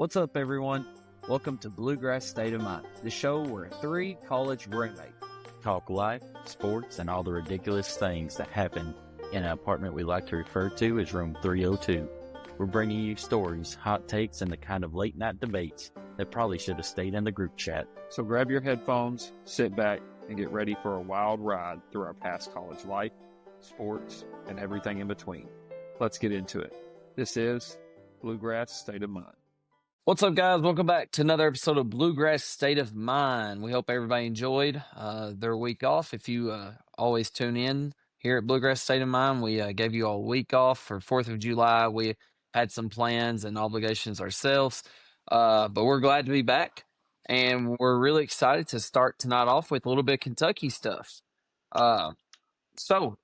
What's up, everyone? Welcome to Bluegrass State of Mind, the show where three college roommates talk life, sports, and all the ridiculous things that happen in an apartment we like to refer to as Room 302. We're bringing you stories, hot takes, and the kind of late-night debates that probably should have stayed in the group chat. So grab your headphones, sit back, and get ready for a wild ride through our past college life, sports, and everything in between. Let's get into it. This is Bluegrass State of Mind. What's up, guys? Welcome back to another episode of Bluegrass State of Mind. We hope everybody enjoyed their week off. If you always tune in here at Bluegrass State of Mind, we gave you all a week off for 4th of July. We had some plans and obligations ourselves, but we're glad to be back, and we're really excited to start tonight off with a little bit of Kentucky stuff. So,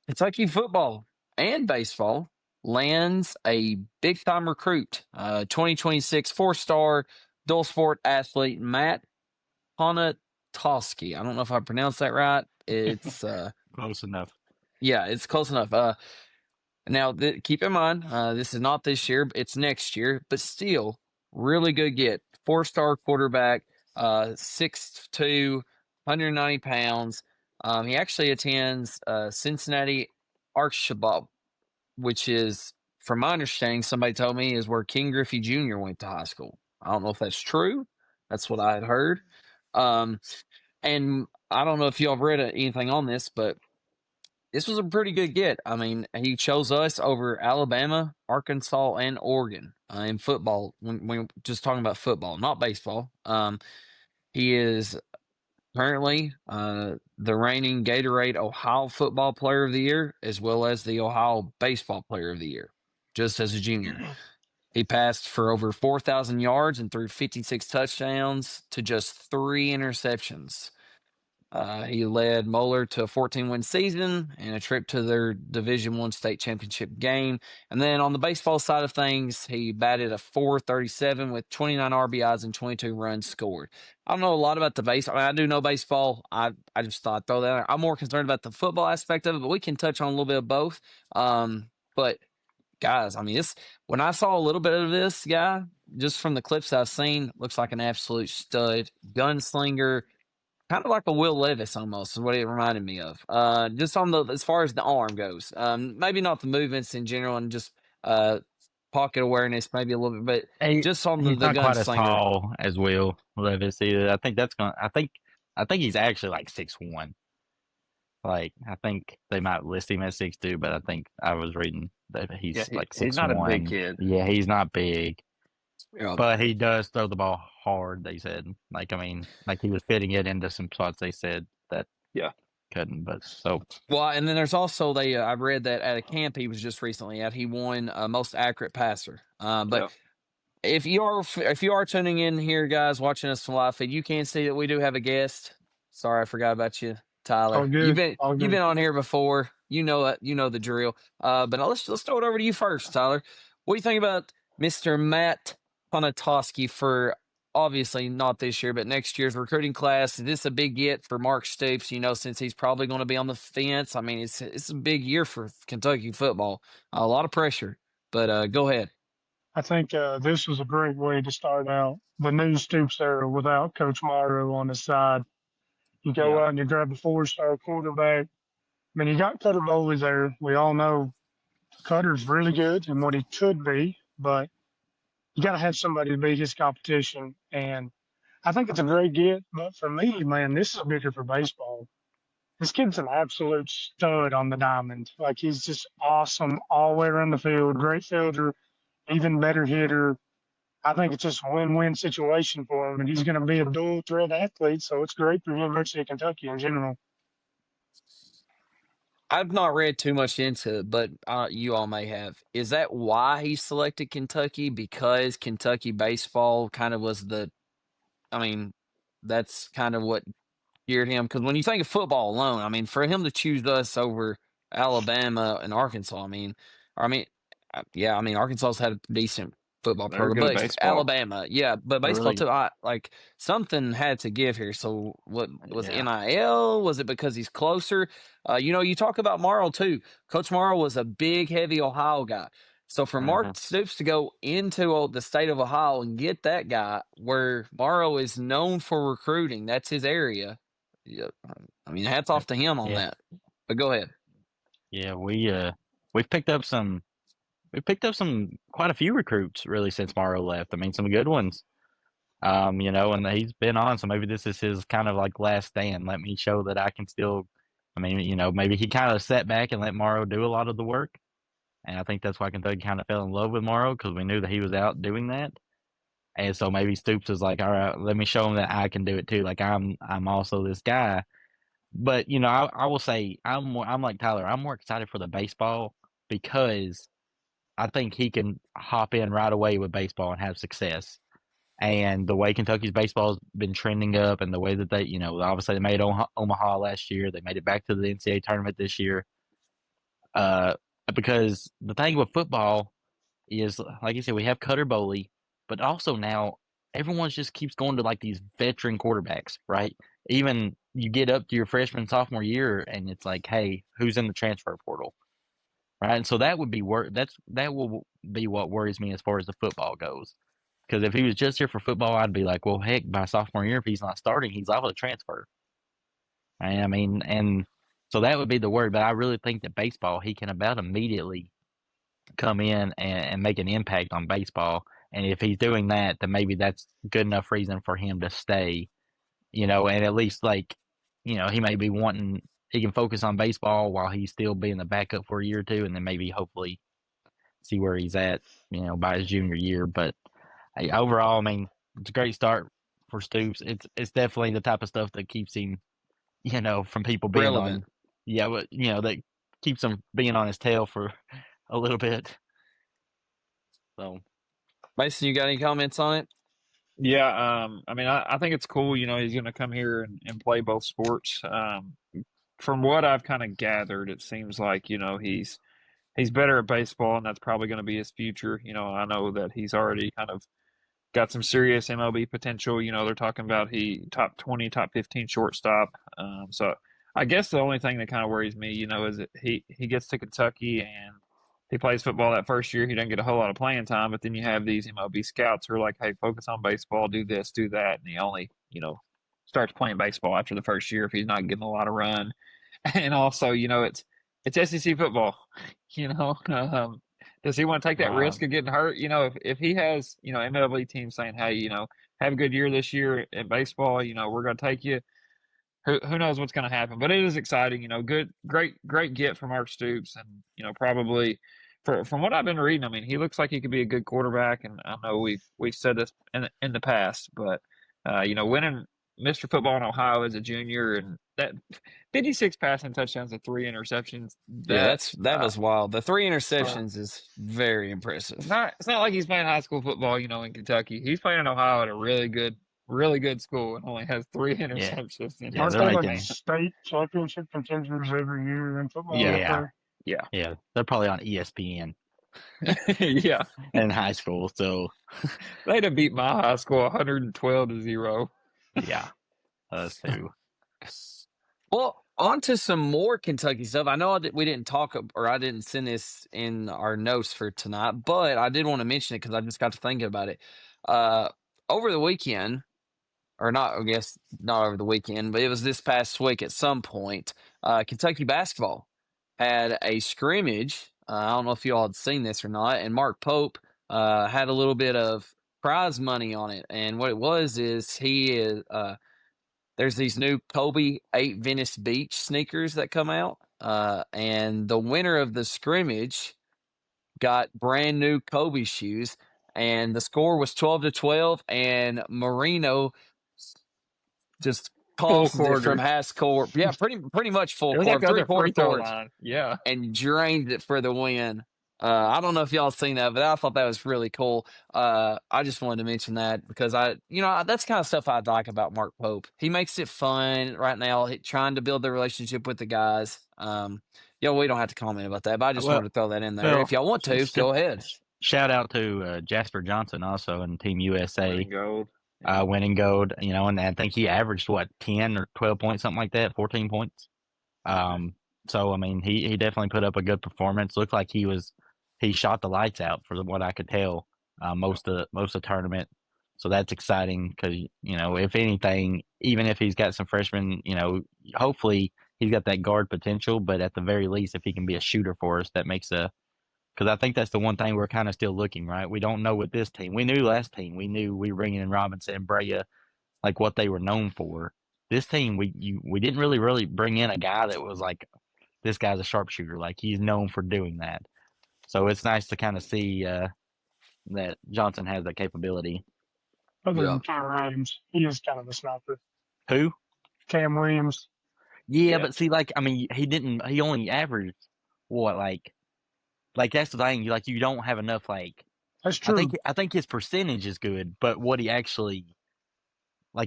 Kentucky football and baseball lands a big-time recruit, 2026 four-star dual sport athlete, Matt Ponatoski. I don't know if I pronounced that right. It's close enough. Yeah, it's close enough. Now, keep in mind, this is not this year, it's next year, but still, really good get. Four-star quarterback, 6'2", 190 pounds. He actually attends Cincinnati Archbald, which is, from my understanding, somebody told me, is where King Griffey Jr. went to high school. I don't know if that's true. That's what I had heard. And I don't know if y'all read anything on this, but this was a pretty good get. I mean, he chose us over Alabama, Arkansas, and Oregon in football. When we're just talking about football, not baseball. He is currently the reigning Gatorade Ohio Football Player of the Year, as well as the Ohio Baseball Player of the Year, just as a junior. He passed for over 4,000 yards and threw 56 touchdowns to just 3 interceptions. He led Moeller to a 14-win season and a trip to their Division I state championship game. And then on the baseball side of things, he batted a .437 with 29 RBIs and 22 runs scored. I don't know a lot about the baseball. I mean, I do know baseball. I just thought I'd throw that out. I'm more concerned about the football aspect of it, but we can touch on a little bit of both. But guys, I mean, when I saw a little bit of this guy, just from the clips I've seen, looks like an absolute stud, gunslinger. Kind of like a Will Levis almost is what it reminded me of. Just on as far as the arm goes. Maybe not the movements in general and just pocket awareness, maybe a little bit, but just on the not quite as gunslinger. tall as Will Levis either. I think he's actually like 6'1". Like, I think they might list him as 6'2", but I think I was reading that he's like 6'1". He's not a big kid. Yeah, he's not big. Yeah. But he does throw the ball hard, they said. Like, I mean, like he was fitting it into some spots they said that couldn't. But so. Well, and then there's also I read that at a camp he was just recently at, he won most accurate passer. If you are tuning in here, guys, watching us from live feed, you can see that we do have a guest. Sorry, I forgot about you, Tyler. All good. You've been on here before. You know the drill. But let's throw it over to you first, Tyler. What do you think about Mr. Matt Ponatoski for obviously not this year, but next year's recruiting class? Is this a big get for Mark Stoops, since he's probably going to be on the fence? I mean, it's a big year for Kentucky football. A lot of pressure, but go ahead. I think this was a great way to start out the new Stoops era without Coach Morrow on his side. You go out and you grab a 4-star quarterback. I mean, you got Cutter Bowley there. We all know Cutter's really good and what he could be, but you got to have somebody to beat his competition. And I think it's a great get. But for me, man, this is bigger for baseball. This kid's an absolute stud on the diamond. Like, he's just awesome all the way around the field. Great fielder, even better hitter. I think it's just a win-win situation for him. And he's going to be a dual-threat athlete, so it's great for the University of Kentucky in general. I've not read too much into it, but you all may have. Is that why he selected Kentucky? Because Kentucky baseball kind of was that's kind of what geared him. Because when you think of football alone, I mean, for him to choose us over Alabama and Arkansas, Arkansas's had a decent football program, but Alabama, but baseball really? Too. Something had to give here. So what was NIL? Was it because he's closer? You talk about Morrow too. Coach Morrow was a big, heavy Ohio guy. So for Mark Stoops to go into the state of Ohio and get that guy where Morrow is known for recruiting, that's his area. Yeah, I mean, hats off to him on that. But go ahead. Yeah, we've picked up quite a few recruits really since Morrow left. I mean, some good ones. And he's been on, so maybe this is his kind of like last stand. Let me show that I can still. I mean, maybe he kind of sat back and let Morrow do a lot of the work. And I think that's why Kentucky kind of fell in love with Morrow, because we knew that he was out doing that. And so maybe Stoops was like, all right, let me show him that I can do it too. Like I'm also this guy. But I will say I'm like Tyler. I'm more excited for the baseball because I think he can hop in right away with baseball and have success. And the way Kentucky's baseball has been trending up, and the way that they, obviously they made Omaha last year, they made it back to the NCAA tournament this year. Because the thing with football is, like you said, we have Cutter Boley, but also now everyone just keeps going to like these veteran quarterbacks, right? Even you get up to your freshman, sophomore year, and it's like, hey, who's in the transfer portal, right? And so that would be that will be what worries me as far as the football goes. Because if he was just here for football, I'd be like, well, heck, by sophomore year, if he's not starting, he's liable to transfer. I mean, and so that would be the word. But I really think that baseball, he can about immediately come in and make an impact on baseball. And if he's doing that, then maybe that's good enough reason for him to stay, and at least he may be wanting, he can focus on baseball while he's still being the backup for a year or two, and then maybe hopefully see where he's at, by his junior year. But hey, overall, I mean, it's a great start for Stoops. It's definitely the type of stuff that keeps him, from people being relevant. that keeps him being on his tail for a little bit. So, Mason, you got any comments on it? Yeah, I mean, I think it's cool. He's going to come here and play both sports. From what I've kind of gathered, it seems like he's better at baseball, and that's probably going to be his future. I know that he's already kind of got some serious MLB potential. They're talking about he top 20, top 15 shortstop. So I guess the only thing that kind of worries me, is that he gets to Kentucky and he plays football that first year. He doesn't get a whole lot of playing time, but then you have these MLB scouts who are like, hey, focus on baseball, do this, do that. And he only, starts playing baseball after the first year if he's not getting a lot of run. And also, it's SEC football, does he want to take that risk of getting hurt? If he has, MLB teams saying, hey, have a good year this year in baseball, we're going to take you. Who knows what's going to happen? But it is exciting, great get from Mark Stoops, and probably from what I've been reading, I mean, he looks like he could be a good quarterback, and I know we've said this in the past, but winning Mr. Football in Ohio as a junior, and that 56 passing touchdowns and 3 interceptions. That was wild. The 3 interceptions is very impressive. It's not like he's playing high school football, in Kentucky. He's playing in Ohio at a really good school, and only has 3 interceptions. Yeah, aren't they like state championship contenders every year in football? Yeah. They're probably on ESPN. Yeah. In high school, so they'd have beat my high school 112-0. Yeah, us too. Well, on to some more Kentucky stuff. I know we didn't talk, or I didn't send this in our notes for tonight, but I did want to mention it because I just got to thinking about it. Over the weekend, or not, I guess not over the weekend, but it was this past week at some point, Kentucky basketball had a scrimmage. I don't know if you all had seen this or not, and Mark Pope had a little bit of prize money on it. And what it was is there's these new Kobe 8 Venice Beach sneakers that come out, and the winner of the scrimmage got brand new Kobe shoes, and the score was 12-12, and Marino just tossed it from half court. Yeah, pretty much full court, like 3-quarter court, line. Yeah, and drained it for the win. I don't know if y'all seen that, but I thought that was really cool. I just wanted to mention that because that's kind of stuff I like about Mark Pope. He makes it fun right now, trying to build the relationship with the guys. We don't have to comment about that, but I just wanted to throw that in there. If y'all want to, go ahead. Shout out to Jasper Johnson also and Team USA. Winning gold. And I think he averaged 10 or 12 points, something like that, 14 points. So I mean, he definitely put up a good performance. Looked like he he shot the lights out for what I could tell most of the tournament. So that's exciting because, if anything, even if he's got some freshmen, hopefully he's got that guard potential. But at the very least, if he can be a shooter for us, that makes because I think that's the one thing we're kind of still looking, right? We don't know with this team. We knew last team. We knew we were bringing in Robinson and Brea, like what they were known for. This team, we didn't really bring in a guy that was like, this guy's a sharpshooter. Like, he's known for doing that. So it's nice to kind of see that Johnson has that capability. Other than Cam Williams, he is kind of a sniper. Who? Cam Williams. Yeah, but see, he only averaged what, like that's the thing. You don't have enough, like. That's true. I think his percentage is good, but what he actually,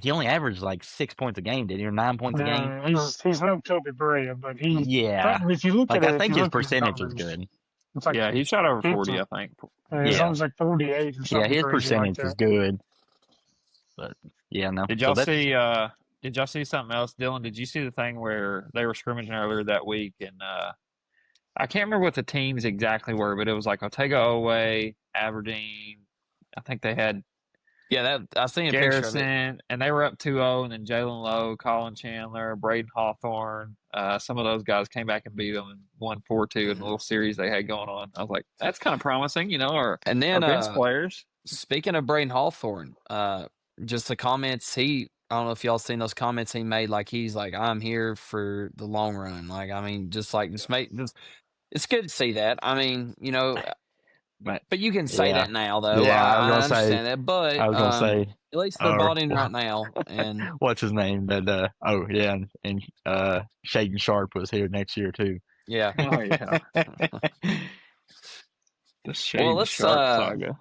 he only averaged like 6 points a game, did he, or 9 points a game? He's no Kobe Brea, but if you look at it, I think his percentage is good. It's like he shot over 40, I think. It's almost like 48 or something. Yeah, his percentage is good. But yeah, no. Did y'all see? Did y'all see something else, Dylan? Did you see the thing where they were scrimmaging earlier that week, and I can't remember what the teams exactly were, but it was like Otega Oweh, Aberdeen. I think they had I seen a Garrison, picture of it. and they were up 2-0, and then Jalen Lowe, Colin Chandler, Braden Hawthorne, some of those guys came back and beat them and won 4-2 in the little series they had going on. I was like, that's kind of promising, our bench players. Speaking of Braden Hawthorne, just the comments I don't know if y'all seen those comments he made. Like, he's like, I'm here for the long run. Like, I mean, it's good to see that. I mean, but you can say that now, though. Yeah, I understand that. But I was gonna say, at least they're bought in right now. And what's his name? That and Shaden Sharp was here next year too. Yeah. Oh yeah. The Shaden Sharp saga.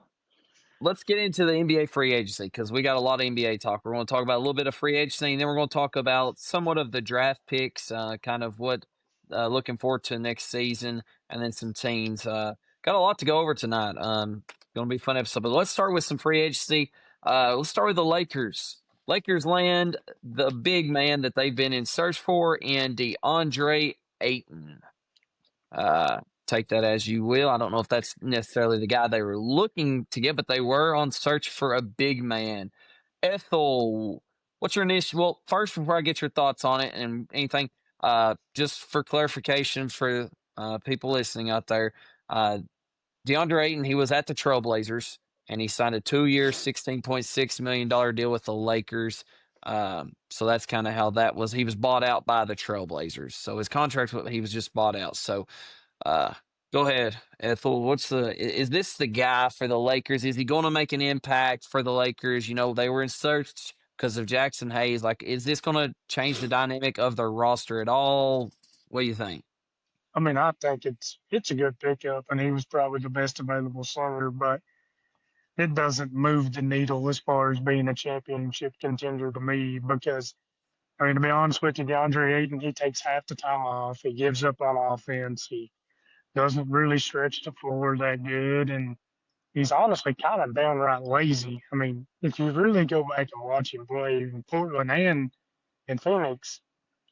Let's get into the NBA free agency because we got a lot of NBA talk. We're going to talk about a little bit of free agency, and then we're going to talk about somewhat of the draft picks, kind of what looking forward to next season, and then some teams. Got a lot to go over tonight. Going to be a fun episode. But let's start with some free agency. Let's start with the Lakers. Lakers land the big man that they've been in search for in Deandre Ayton. Take that as you will. I don't know if that's necessarily the guy they were looking to get, but they were on search for a big man. Ethel, what's your initial? Well, first, before I get your thoughts on it and anything, just for clarification for people listening out there, DeAndre Ayton, he was at the Trailblazers, and he signed a 2-year, $16.6 million deal with the Lakers. So that's kind of how that was. He was bought out by the Trailblazers. So his contract, he was just bought out. So go ahead, Ethel. Is this the guy for the Lakers? Is he going to make an impact for the Lakers? They were in search because of Jackson Hayes. Like, is this going to change the dynamic of their roster at all? What do you think? I mean, I think it's a good pickup, and he was probably the best available center, but it doesn't move the needle as far as being a championship contender to me because, I mean, to be honest with you, DeAndre Ayton, he takes half the time off. He gives up on offense. He doesn't really stretch the floor that good, and he's honestly kind of downright lazy. I mean, if you really go back and watch him play in Portland and in Phoenix,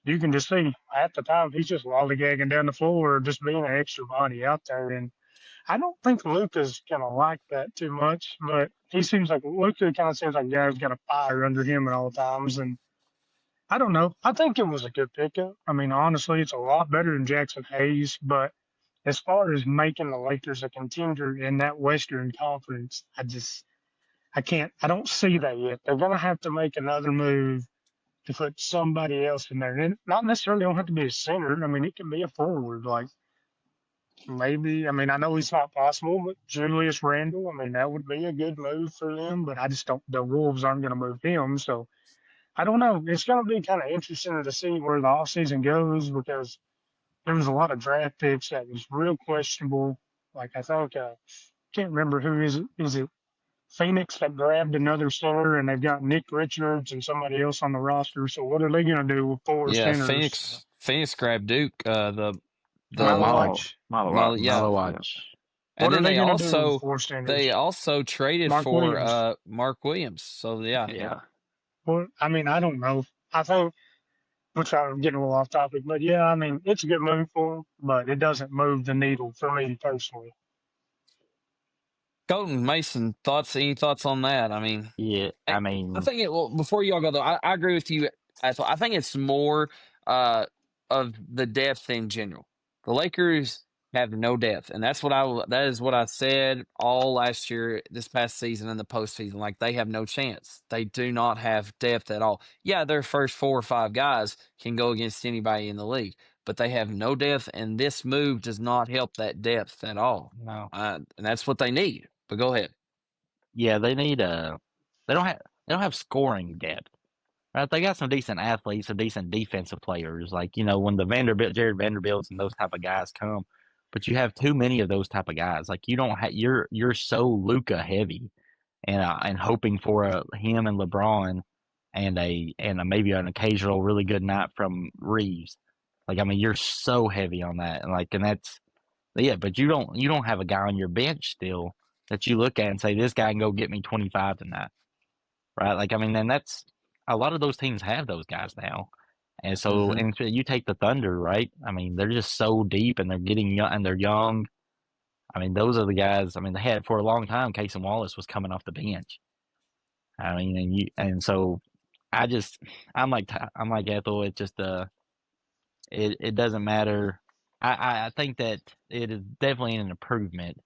you can just see at the time he's just lollygagging down the floor, just being an extra body out there. And I don't think Luka's gonna like that too much, but Luka kind of seems like a guy who's got a fire under him at all times. And I don't know. I think it was a good pickup. I mean, honestly, it's a lot better than Jackson Hayes, but as far as making the Lakers a contender in that Western Conference, I don't see that yet. They're going to have to make another move to put somebody else in there. And not necessarily don't have to be a center. I mean, it can be a forward. Like, maybe, I mean, I know it's not possible, but Julius Randle, I mean, that would be a good move for them, but I just don't, the Wolves aren't going to move him. So I don't know. It's going to be kind of interesting to see where the offseason goes because there was a lot of draft picks that was real questionable. Like, I think, can't remember who is it Phoenix that grabbed another center, and they've got Nick Richards and somebody else on the roster. So what are they going to do with four centers? Phoenix grabbed Duke, the Malawich. And then they also traded for Mark Williams. So yeah. Well, I mean, I don't know. I think we're getting a little off topic, but yeah, I mean, it's a good move for him, but it doesn't move the needle for me personally. Colton, Mason, any thoughts on that? I mean, Yeah, I I mean, think well, before y'all go though, I agree with you. I think it's more uh, of the depth in general. The Lakers have no depth, and that is what I said all last year, this past season, and the postseason. Like they have no chance. They do not have depth at all. Yeah, their first 4 or 5 guys can go against anybody in the league, but they have no depth, and this move does not help that depth at all. no. And that's what they need. But go ahead. Yeah, they need they don't have scoring depth. Right? They got some decent athletes, some decent defensive players, like when the Jared Vanderbilts and those type of guys come, but you have too many of those type of guys. Like you don't have you're so Luka heavy, and hoping for him and LeBron, and maybe an occasional really good night from Reeves. Like I mean, you're so heavy on that, and that's yeah. But you don't have a guy on your bench still that you look at and say this guy can go get me 25 tonight, right? Like I mean, then that's a lot of those teams have those guys now. And so, Hmm. and so you take the Thunder, right? I mean, they're just so deep, and they're getting young, and they're young. I mean, those are the guys. I mean, they had for a long time. Casey Wallace was coming off the bench. I mean, and so I just, I'm like Ethel. It just, it doesn't matter. I think that it is definitely an improvement,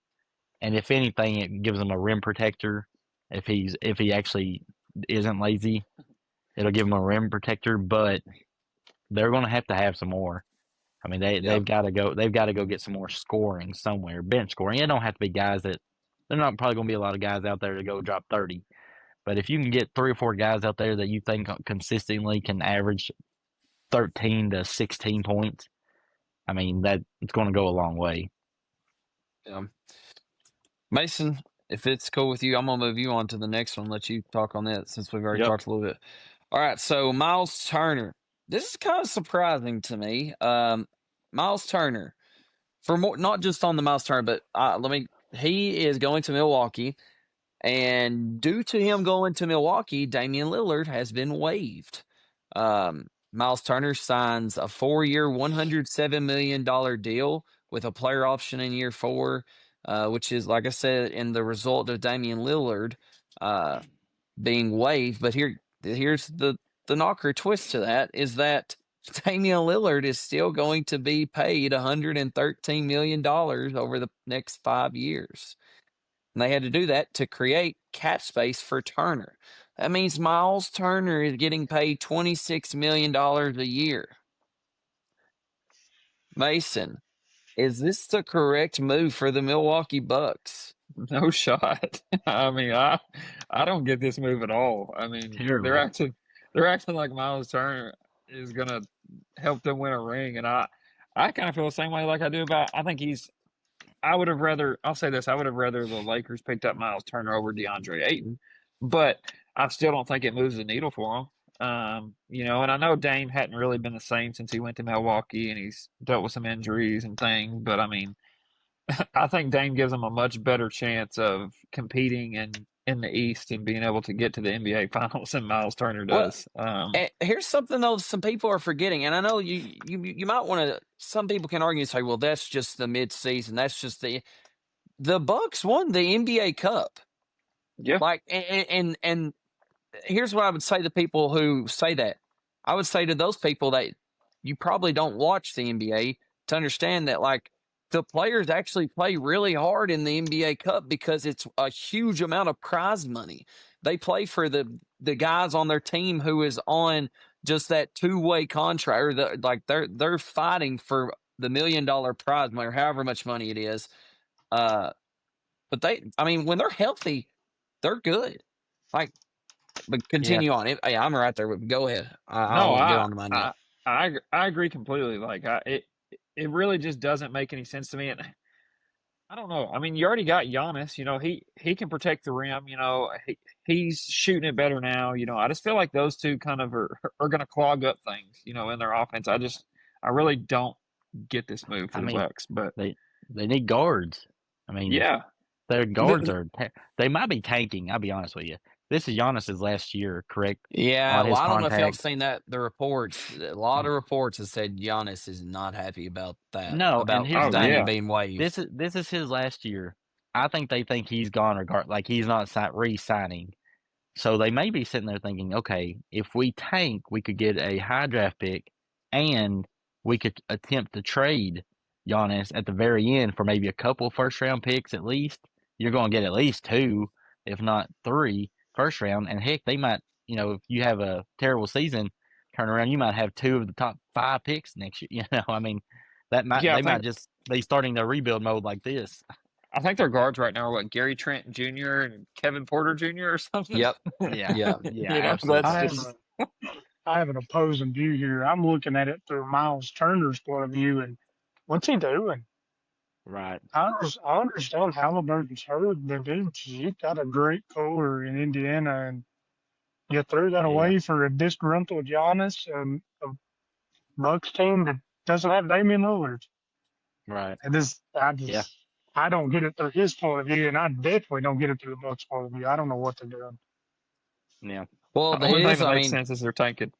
and if anything, it gives him a rim protector. If he actually isn't lazy, it'll give him a rim protector. But they're going to have some more. I mean, Yep. they've got to go get some more scoring somewhere, bench scoring. It don't have to be guys that they're not probably going to be a lot of guys out there to go drop 30. But if you can get 3 or 4 guys out there that you think consistently can average 13 to 16 points, I mean that it's going to go a long way. Mason, if it's cool with you, I'm gonna move you on to the next one. Let you talk on that since we've already Yep. talked a little bit. All right, so Myles Turner. This is kind of surprising to me. Myles Turner, for more, not just on the Myles Turner, but he is going to Milwaukee, and due to him going to Milwaukee, Damian Lillard has been waived. Myles Turner signs a 4-year, $107 million deal with a player option in year 4, which is, like I said, in the result of Damian Lillard being waived. But here's the knocker twist to that is that Damian Lillard is still going to be paid $113 million over the next 5 years. And they had to do that to create cap space for Turner. That means Myles Turner is getting paid $26 million a year. Mason, is this the correct move for the Milwaukee Bucks? No shot. I mean, I don't get this move at all. I mean, Terrible. they're acting like Myles Turner is gonna help them win a ring, and I kind of feel the same way like I do about. I think I would have rather. I'll say this. I would have rather the Lakers picked up Myles Turner over DeAndre Ayton, but I still don't think it moves the needle for them. And I know Dame hadn't really been the same since he went to Milwaukee, and he's dealt with some injuries and things. But I mean, I think Dame gives them a much better chance of competing in the East and being able to get to the NBA Finals than Myles Turner Well, does. here's something though some people are forgetting, and I know you might want to. Some people can argue and say, "Well, that's just the mid-season. That's just the Bucks won the NBA Cup." Yeah, Like, and here's what I would say to people who say that. I would say to those people that you probably don't watch the NBA to understand that, like, the players actually play really hard in the NBA Cup because it's a huge amount of prize money. They play for the guys on their team who is on just that 2-way contract, or they're fighting for the $1 million prize money or however much money it is. But I mean, when they're healthy, they're good. Like, but Yeah, continue on. I'm right there. Go ahead. I no, won't get on to mine yet. I agree completely. Like it really just doesn't make any sense to me. And I don't know. I mean, you already got Giannis. He can protect the rim. He's shooting it better now. I just feel like those two kind of are going to clog up things. In their offense. I really don't get this move for I the mean Bucks. But they need guards. I mean yeah, their guards The- are they might be tanking. I'll be honest with you. This is Giannis's last year, correct? yeah. On Well, his I don't know if y'all contract. seen that. The reports, a lot of reports have said Giannis is not happy about that, No, and about here's the oh thing. Damian yeah, being waived. This is his last year. I think they think he's gone like he's not re-signing. So they may be sitting there thinking, okay, if we tank, we could get a high draft pick and we could attempt to trade Giannis at the very end for maybe a couple first round picks at least. You're going to get at least 2, if not 3 first round. And heck, they might, if you have a terrible season, turn around, you might have 2 of the top 5 picks next year. I mean, they might just be starting their rebuild mode like this. I think their guards right now are what, Gary Trent Jr. and Kevin Porter Jr. or something. Yep. Yeah. Absolutely. I have an opposing view here. I'm looking at it through Myles Turner's point of view, and what's he doing? Right. I understand Halliburton's hurt, but dude, you got a great core in Indiana, and you threw that away for a disgruntled Giannis and a Bucks team that doesn't have Damian Lillard. Right. And I don't get it through his point of view, and I definitely don't get it through the Bucks point of view. I don't know what they're doing. Yeah. Well, the only thing that makes sense is they're tanking.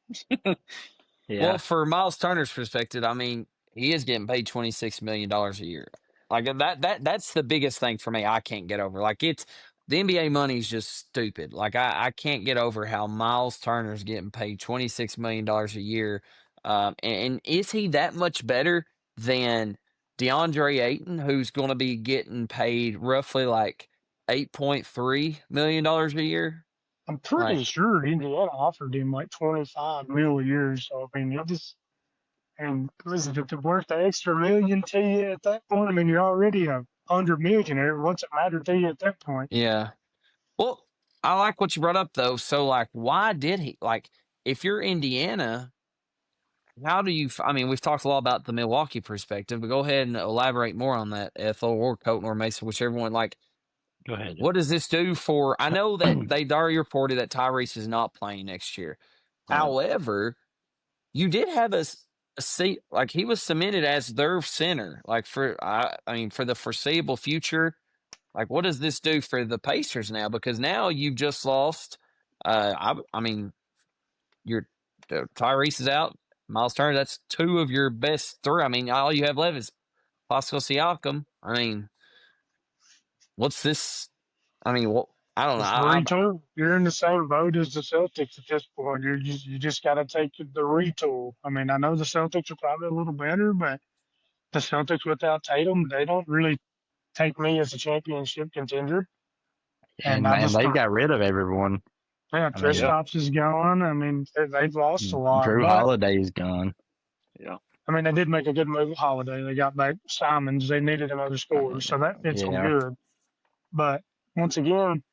Well, for Myles Turner's perspective, I mean, he is getting paid $26 million a year. Like that's the biggest thing for me. I can't get over. Like the NBA money is just stupid. Like I can't get over how Myles Turner's getting paid $26 million a year. And is he that much better than Deandre Ayton, who's going to be getting paid roughly like $8.3 million a year? I'm pretty sure Indiana offered him like $25 million a year. So I mean, was it worth the extra million to you at that point? I mean, you're already $100 millionaire. What's it matter to you at that point? Yeah. Well, I like what you brought up though. So like, why did he if you're Indiana, how do you, I mean, we've talked a lot about the Milwaukee perspective, but go ahead and elaborate more on that, Ethel or Colton or Mason, whichever one. Like, go ahead. What does this do for, I know that they already reported that Tyrese is not playing next year. Right. However, you did have a seat, like he was cemented as their center, like for the foreseeable future. Like, what does this do for the Pacers now? Because now you've just lost. Your Tyrese is out. Myles Turner, that's 2 of your best 3. I mean, all you have left is Pascal Siakam. I mean, what's this? I mean, I don't know. You're in the same boat as the Celtics at this point. You just got to take the retool. I mean, I know the Celtics are probably a little better, but the Celtics without Tatum, they don't really take me as a championship contender. And they've got rid of everyone. Yeah, Kristaps is gone. I mean, they've lost a lot. Drew Holiday's gone. Yeah. I mean, they did make a good move with Holiday. They got back Simons. They needed another scorer, so that fits them good. But once again,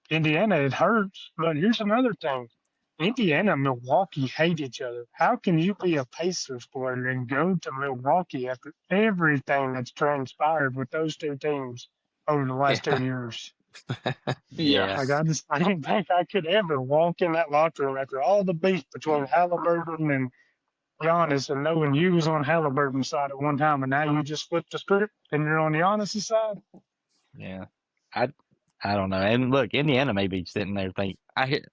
Indiana, it hurts. But here's another thing. Indiana and Milwaukee hate each other. How can you be a Pacers player and go to Milwaukee after everything that's transpired with those 2 teams over the last 2 years? Like I don't think I could ever walk in that locker room after all the beef between Halliburton and Giannis and knowing you was on Halliburton's side at one time and now you just flipped the script and you're on Giannis' side. Yeah. I don't know. And look, Indiana may be sitting there thinking,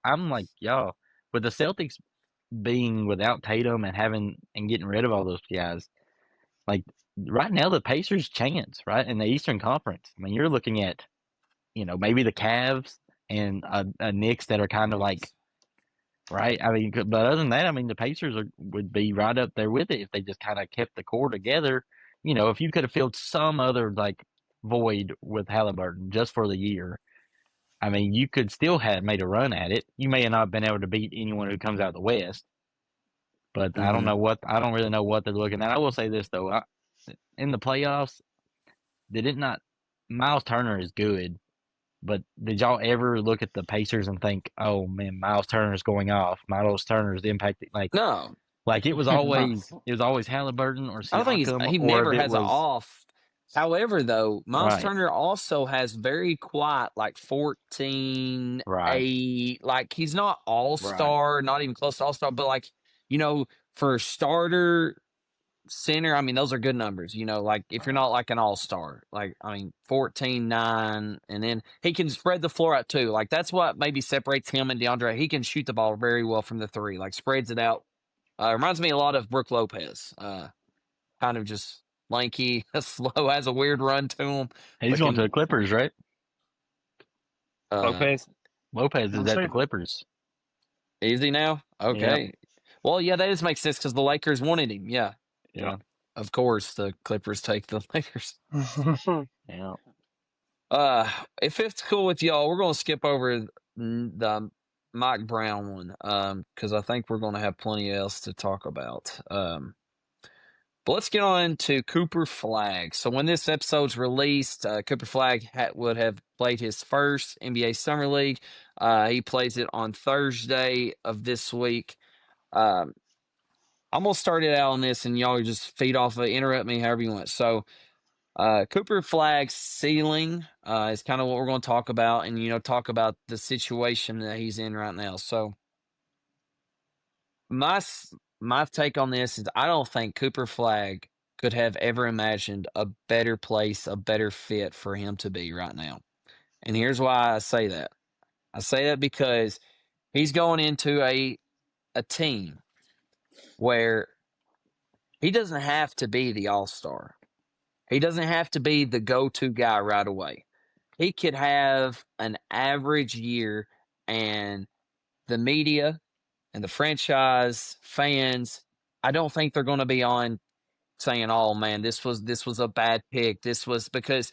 I'm like, y'all, with the Celtics being without Tatum and getting rid of all those guys, like right now the Pacers' chance, right, in the Eastern Conference. I mean, you're looking at, maybe the Cavs and a Knicks that are kind of like, right. I mean, but other than that, I mean, the Pacers would be right up there with it if they just kind of kept the core together. If you could have filled some other like void with Halliburton just for the year, I mean, you could still have made a run at it. You may have not been able to beat anyone who comes out of the West, but I don't really know what they're looking at. I will say this though, in the playoffs, Myles Turner is good, but did y'all ever look at the Pacers and think, oh man, Myles Turner's going off. Myles Turner's impacting no. Like it was always Halliburton or Siakam. I don't think he never has an off. However, though, Myles Turner also has very quiet, like 14, 8. Like he's not all-star, not even close to all-star, but like, for starter center, I mean, those are good numbers. Like if you're not like an all-star, like, I mean, 14, 9, and then he can spread the floor out too. Like that's what maybe separates him and DeAndre. He can shoot the ball very well from the 3, like spreads it out. Reminds me a lot of Brook Lopez. Kind of just lanky, slow, has a weird run to him. He's going to the Clippers, right? Lopez? Lopez is at the Clippers. Is he now? Okay. Yep. Well, yeah, that just makes sense because the Lakers wanted him. Yeah. Yeah. Of course, the Clippers take the Lakers. Yeah. If it's cool with y'all, we're going to skip over the Mike Brown one because I think we're going to have plenty else to talk about. But let's get on to Cooper Flagg. So when this episode's released, Cooper Flagg would have played his first NBA Summer League. He plays it on Thursday of this week. I'm going to start it out on this, and y'all just feed off of it, interrupt me however you want. So Cooper Flagg's ceiling is kind of what we're going to talk about, and, talk about the situation that he's in right now. So my take on this is I don't think Cooper Flagg could have ever imagined a better place, a better fit for him to be right now. And here's why I say that. I say that because he's going into a team where he doesn't have to be the all-star. He doesn't have to be the go-to guy right away. He could have an average year, and the media and the franchise fans, I don't think they're going to be on saying, "Oh man, this was a bad pick." This was because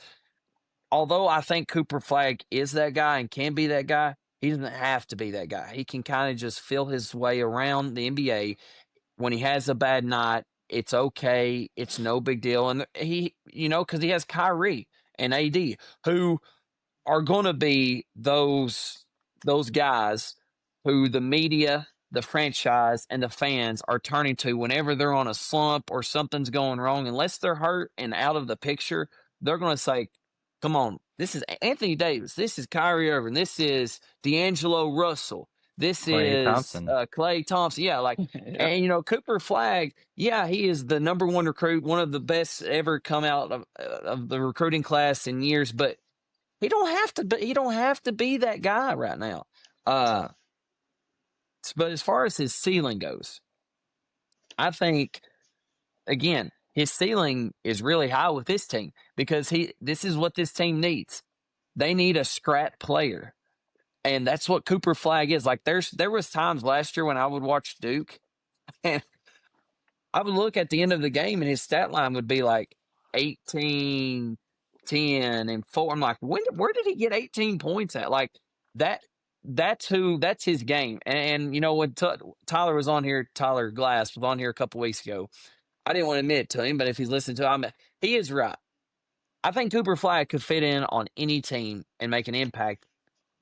although I think Cooper Flagg is that guy and can be that guy, he doesn't have to be that guy. He can kind of just feel his way around the NBA. When he has a bad night, it's okay. It's no big deal. And he, because he has Kyrie and AD who are going to be those guys who the media, the franchise, and the fans are turning to whenever they're on a slump or something's going wrong. Unless they're hurt and out of the picture, they're going to say, come on, this is Anthony Davis. This is Kyrie Irving. This is D'Angelo Russell. This is Klay Thompson. Yeah, and, Cooper Flagg, yeah, he is the number one recruit, one of the best ever come out of the recruiting class in years, but he don't have to be that guy right now. But as far as his ceiling goes, I think, again, his ceiling is really high with this team because this is what this team needs. They need a scrap player. And that's what Cooper Flagg is. Like there was times last year when I would watch Duke and I would look at the end of the game and his stat line would be like 18, 10, and 4. I'm like, where did he get 18 points at? Like that's his game. And when Tyler was on here, Tyler Glass was on here a couple weeks ago. I didn't want to admit it to him, but if he's listening to him, he is right. I think Cooper Flagg could fit in on any team and make an impact.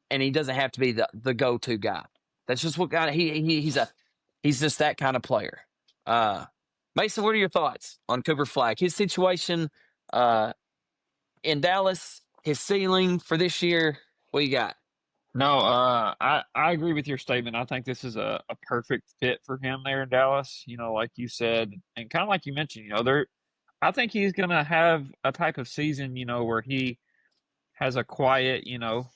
And he doesn't have to be the go-to guy. That's just what guy he's just that kind of player. Mason, what are your thoughts on Cooper Flagg? His situation in Dallas, his ceiling for this year. What you got? No, I agree with your statement. I think this is a perfect fit for him there in Dallas. Like you said, and kind of like you mentioned, I think he's gonna have a type of season, where he has a quiet,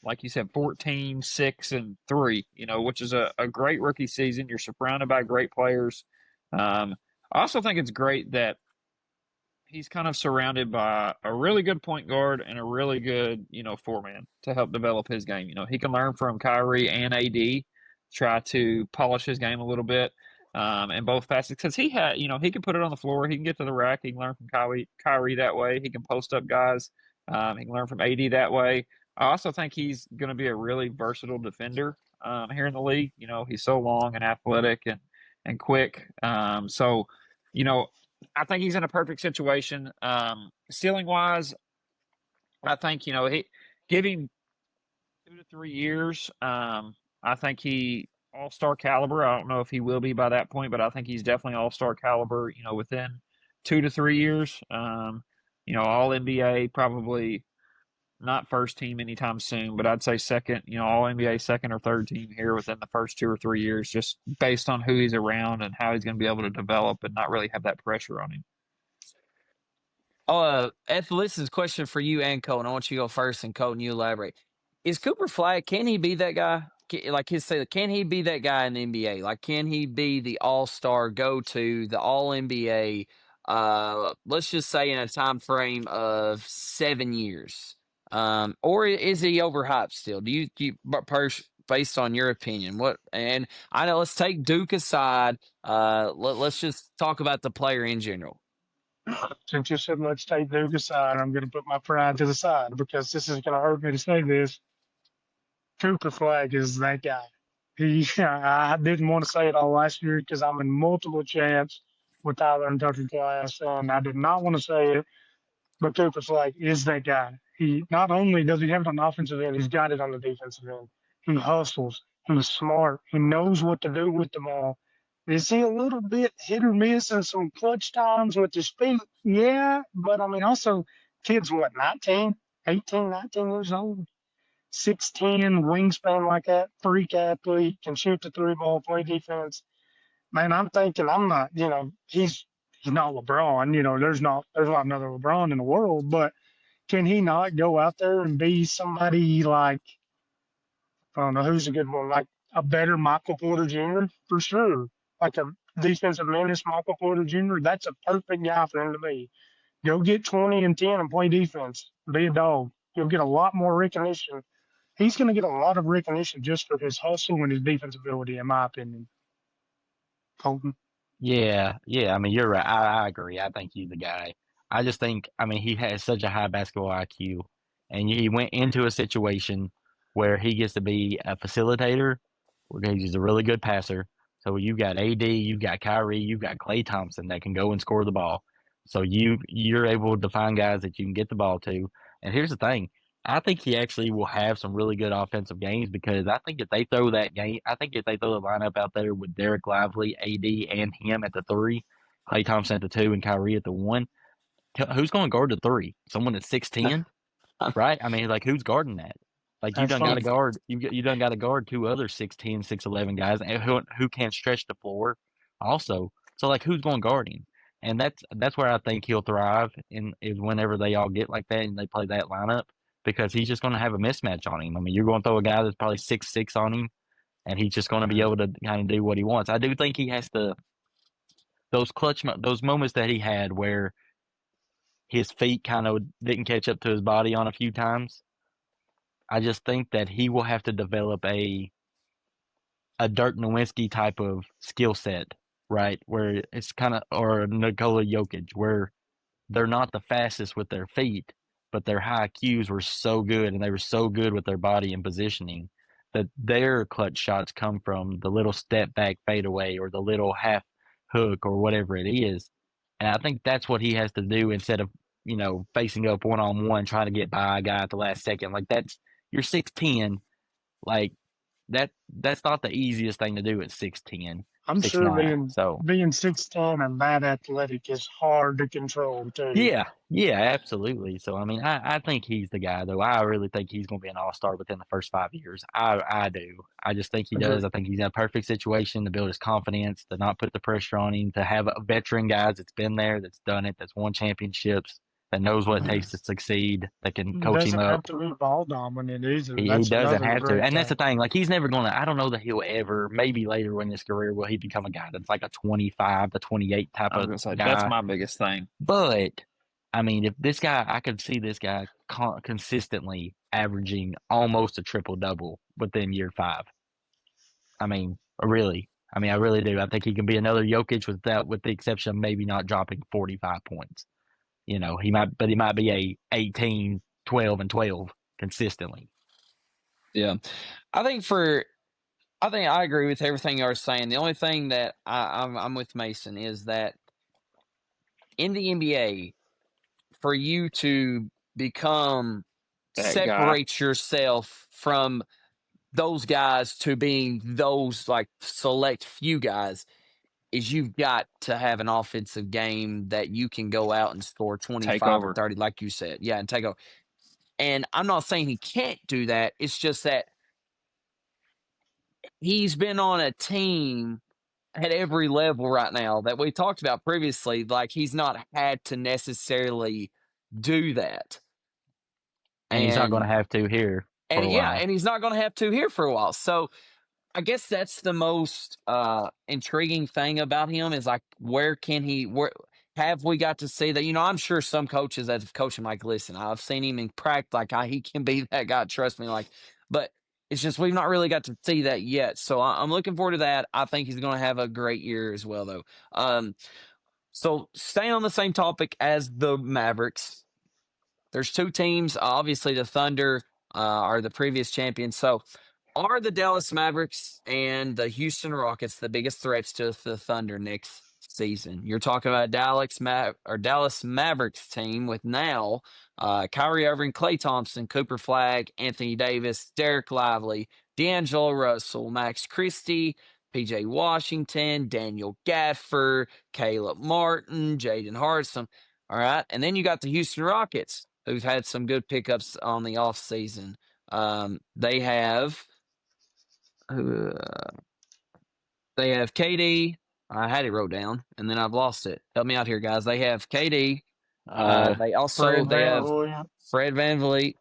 like you said, 14, 6, and 3, which is a great rookie season. You're surrounded by great players. I also think it's great that he's kind of surrounded by a really good point guard and a really good, four-man to help develop his game. He can learn from Kyrie and AD, try to polish his game a little bit in both facets. Because he can put it on the floor. He can get to the rack. He can learn from Kyrie that way. He can post up guys. He can learn from AD that way. I also think he's going to be a really versatile defender here in the league. He's so long and athletic and quick. So, I think he's in a perfect situation. Ceiling wise, I think, he give him 2 to 3 years. I think he all-star caliber. I don't know if he will be by that point, but I think he's definitely all-star caliber, within 2 to 3 years. All NBA, probably not first team anytime soon, but I'd say second, all NBA second or third team here within the first 2 or 3 years, just based on who he's around and how he's going to be able to develop and not really have that pressure on him. Ethel, this is a question for you and Colton. I want you to go first, and Colton, you elaborate. Is Cooper Flagg, can he be that guy? Can he be that guy in the NBA? Like, can he be the all-star go-to, the all-NBA let's just say in a time frame of 7 years? Or is he overhyped still? Do you based on your opinion, what? And I know, let's take Duke aside. Let's just talk about the player in general. Since you said let's take Duke aside, I'm going to put my pride to the side because this is going to hurt me to say this. Cooper Flagg is that guy. I didn't want to say it all last year because I'm in multiple chats with Tyler and Tucker class, and I did not want to say it, but Cooper Flagg is that guy. He not only does he have it on the offensive end, he's got it on the defensive end. He hustles. He's smart. He knows what to do with the ball. Is he a little bit hit or miss in some clutch times with his feet? Yeah, but I mean, also, kid's what, 19, 18, 19 years old? 6'10", wingspan like that, freak athlete, can shoot the three ball, play defense. Man, I'm thinking I'm not, he's not LeBron, there's not another LeBron in the world, but can he not go out there and be somebody like, I don't know who's a good one, like a better Michael Porter Jr. for sure. Like a defensive menace Michael Porter Jr. That's a perfect guy for him to be. Go get 20 and 10 and play defense. Be a dog. You'll get a lot more recognition. He's going to get a lot of recognition just for his hustle and his defense ability, in my opinion. Colton? Yeah. I mean, you're right. I agree. I think he's the guy. I just think, I mean, he has such a high basketball IQ, and he went into a situation where he gets to be a facilitator. He's a really good passer. So you got AD, you got Kyrie, you got Klay Thompson that can go and score the ball. So you're able to find guys that you can get the ball to. And here's the thing. I think he actually will have some really good offensive games because I think if they throw the lineup out there with Derek Lively, AD, and him at the 3, Klay Thompson at the 2, and Kyrie at the 1, who's going to guard the 3? Someone that's 6'10", right? I mean, like, who's guarding that? Like, you done got to guard. You done got to guard 2 other 6'10", 6'11" guys who can stretch the floor, also. So, like, who's going to guard him? And that's where I think he'll thrive is whenever they all get like that and they play that lineup, because he's just going to have a mismatch on him. I mean, you're going to throw a guy that's probably 6'6" on him, and he's just going to be able to kind of do what he wants. I do think he has to those moments that he had where his feet kind of didn't catch up to his body on a few times. I just think that he will have to develop a Dirk Nowitzki type of skill set, right? Where it's kind of, or Nikola Jokic, where they're not the fastest with their feet, but their high IQs were so good and they were so good with their body and positioning that their clutch shots come from the little step back fadeaway or the little half hook or whatever it is. And I think that's what he has to do instead of, facing up one-on-one, trying to get by a guy at the last second. Like, you're 6'10", like that's not the easiest thing to do at 6'10". I'm 6'9", sure being so being 6'10" and that athletic is hard to control too. Yeah, absolutely. So I mean, I think he's the guy, though. I really think he's going to be an all-star within the first 5 years. I do. I just think he does. I think he's in a perfect situation to build his confidence, to not put the pressure on him, to have a veteran guys that's been there, that's done it, that's won championships, that knows what it takes to succeed, that can coach him Doesn't up. have to be ball dominant either. He That's doesn't another have to. great And that's the thing. thing. Like, he's never going to, I don't know that he'll ever, maybe later in his career, will he become a guy that's like a 25 to 28 type I was of gonna say, guy. that's my biggest thing. But, I mean, if this guy, I could see this guy consistently averaging almost a triple-double within year 5. I mean, really. I really do. I think he can be another Jokic with the exception of maybe not dropping 45 points. He might be a 18, 12, and 12 consistently. Yeah. I think I agree with everything you are saying. The only thing that I'm with Mason is that in the NBA, for you to separate yourself from those guys to being those like select few guys, is you've got to have an offensive game that you can go out and score 25 or 30, like you said. Yeah, and take over. And I'm not saying he can't do that. It's just that he's been on a team at every level right now that we talked about previously. Like, he's not had to necessarily do that. And he's not going to have to here for a while. Yeah, and he's not going to have to here for a while. So I guess that's the most intriguing thing about him is, like, where have we got to see that? I'm sure some coaches that have coached him, like, listen, I've seen him in practice, like, he can be that guy, trust me, like, but it's just we've not really got to see that yet. So I'm looking forward to that. I think he's going to have a great year as well, though. So staying on the same topic as the Mavericks, there's two teams. Obviously, the Thunder are the previous champions. So are the Dallas Mavericks and the Houston Rockets the biggest threats to the Thunder next season? You're talking about Dallas Mavericks team with now Kyrie Irving, Klay Thompson, Cooper Flagg, Anthony Davis, Derek Lively, D'Angelo Russell, Max Christie, PJ Washington, Daniel Gafford, Caleb Martin, Jaden Harrison. All right. And then you got the Houston Rockets, who've had some good pickups on the offseason. They have KD. I had it wrote down, and then I've lost it. Help me out here, guys. They have KD. They Fred Van have Vliet, Fred VanVleet,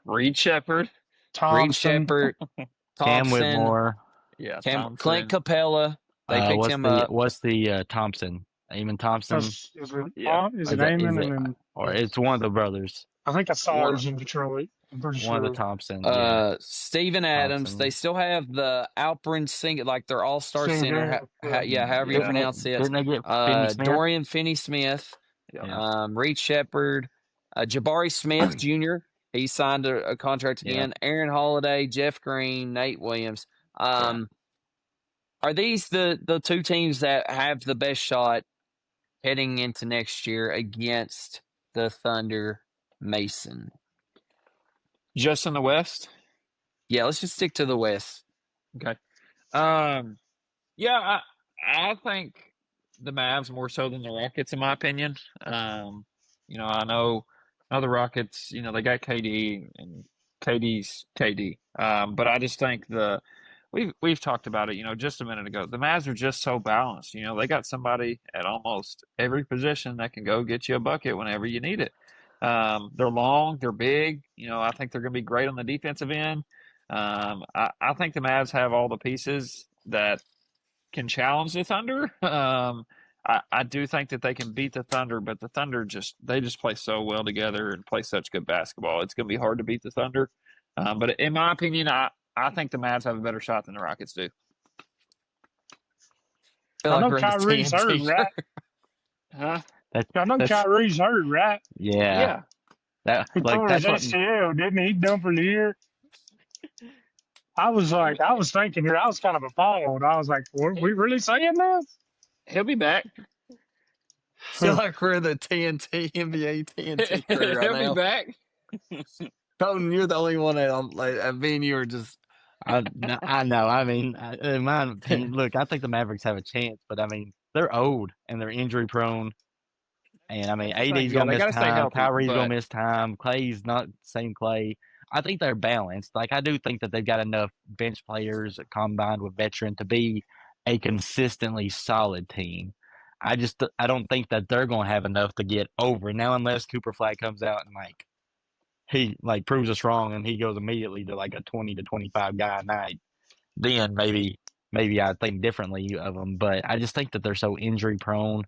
Reed Shepard. Reed Thompson. Shepard, Cam Thompson, Whitmore. Yeah, Clint Thompson. Capella. They picked him up. What's the Thompson? Eamon Thompson? Is it Yeah. Amon? And then Or it's one of the brothers. I think I saw it in Detroit. I'm pretty One sure. of the Thompson. Yeah. Steven Adams. Thompson. They still have the Alperin Singer, like their all-star center. However you pronounce it. Didn't they get Finney-Smith? Dorian Finney-Smith. Yeah. Reed Shepard. Jabari Smith Jr. He signed a contract again. Aaron Holiday, Jeff Green, Nate Williams. Are these the two teams that have the best shot heading into next year against the Thunder, Mason? Just in the West? Yeah, let's just stick to the West. Okay. Yeah, I think the Mavs more so than the Rockets, in my opinion. I know the Rockets, they got KD and KD's KD. But I just think we've talked about it, just a minute ago. The Mavs are just so balanced. They got somebody at almost every position that can go get you a bucket whenever you need it. They're long, they're big. I think they're going to be great on the defensive end. I think the Mavs have all the pieces that can challenge the Thunder. I do think that they can beat the Thunder, but the Thunder just play so well together and play such good basketball. It's going to be hard to beat the Thunder. But in my opinion, I think the Mavs have a better shot than the Rockets do. I know Kyrie's hurt, right? Huh? I know Kyrie's hurt, right? Yeah. He tore his ACL, didn't he? He done for the year. I was thinking here, I was kind of appalled. I was like, "Are we really saying this?" He'll be back. Feel like we're the NBA TNT crew right now. He'll be back. Colton, you're the only one that me and you are just. I know. I mean, in my opinion, look, I think the Mavericks have a chance, but I mean, they're old and they're injury prone. And I mean, AD's gonna miss time. Kyrie's gonna miss time. Clay's not the same Clay. I think they're balanced. Like, I do think that they've got enough bench players combined with veteran to be a consistently solid team. I don't think that they're going to have enough to get over now, unless Cooper Flagg comes out and he proves us wrong and he goes immediately to like a 20 to 25 guy a night. Then maybe I think differently of them. But I just think that they're so injury prone.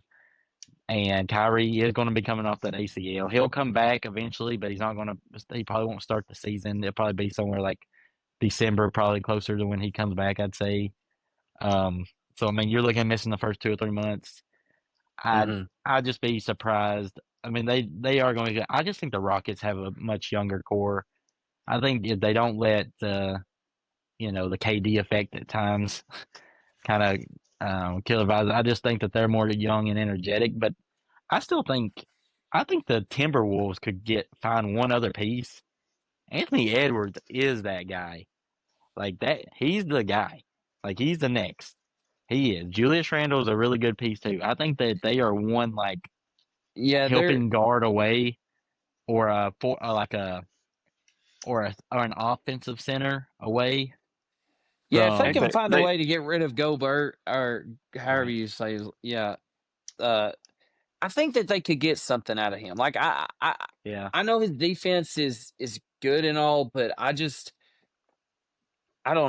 And Kyrie is going to be coming off that ACL. He'll come back eventually, but he probably won't start the season. It'll probably be somewhere like December, probably closer to when he comes back, I'd say. So, I mean, you're looking at missing the first 2 or 3 months. I'd just be surprised. I mean, they are going to – I just think the Rockets have a much younger core. I think if they don't let the KD effect at times kind of kill the vibes, I just think that they're more young and energetic. But I think the Timberwolves could find one other piece. Anthony Edwards is that guy. Like that, he's the guy. Like, he's the next. He is. Julius Randle is a really good piece too. I think that they are one helping guard away, or an offensive center away. Yeah, if they can find a way to get rid of Gobert, or however you say, I think that they could get something out of him. Like, I know his defense is good and all, but I don't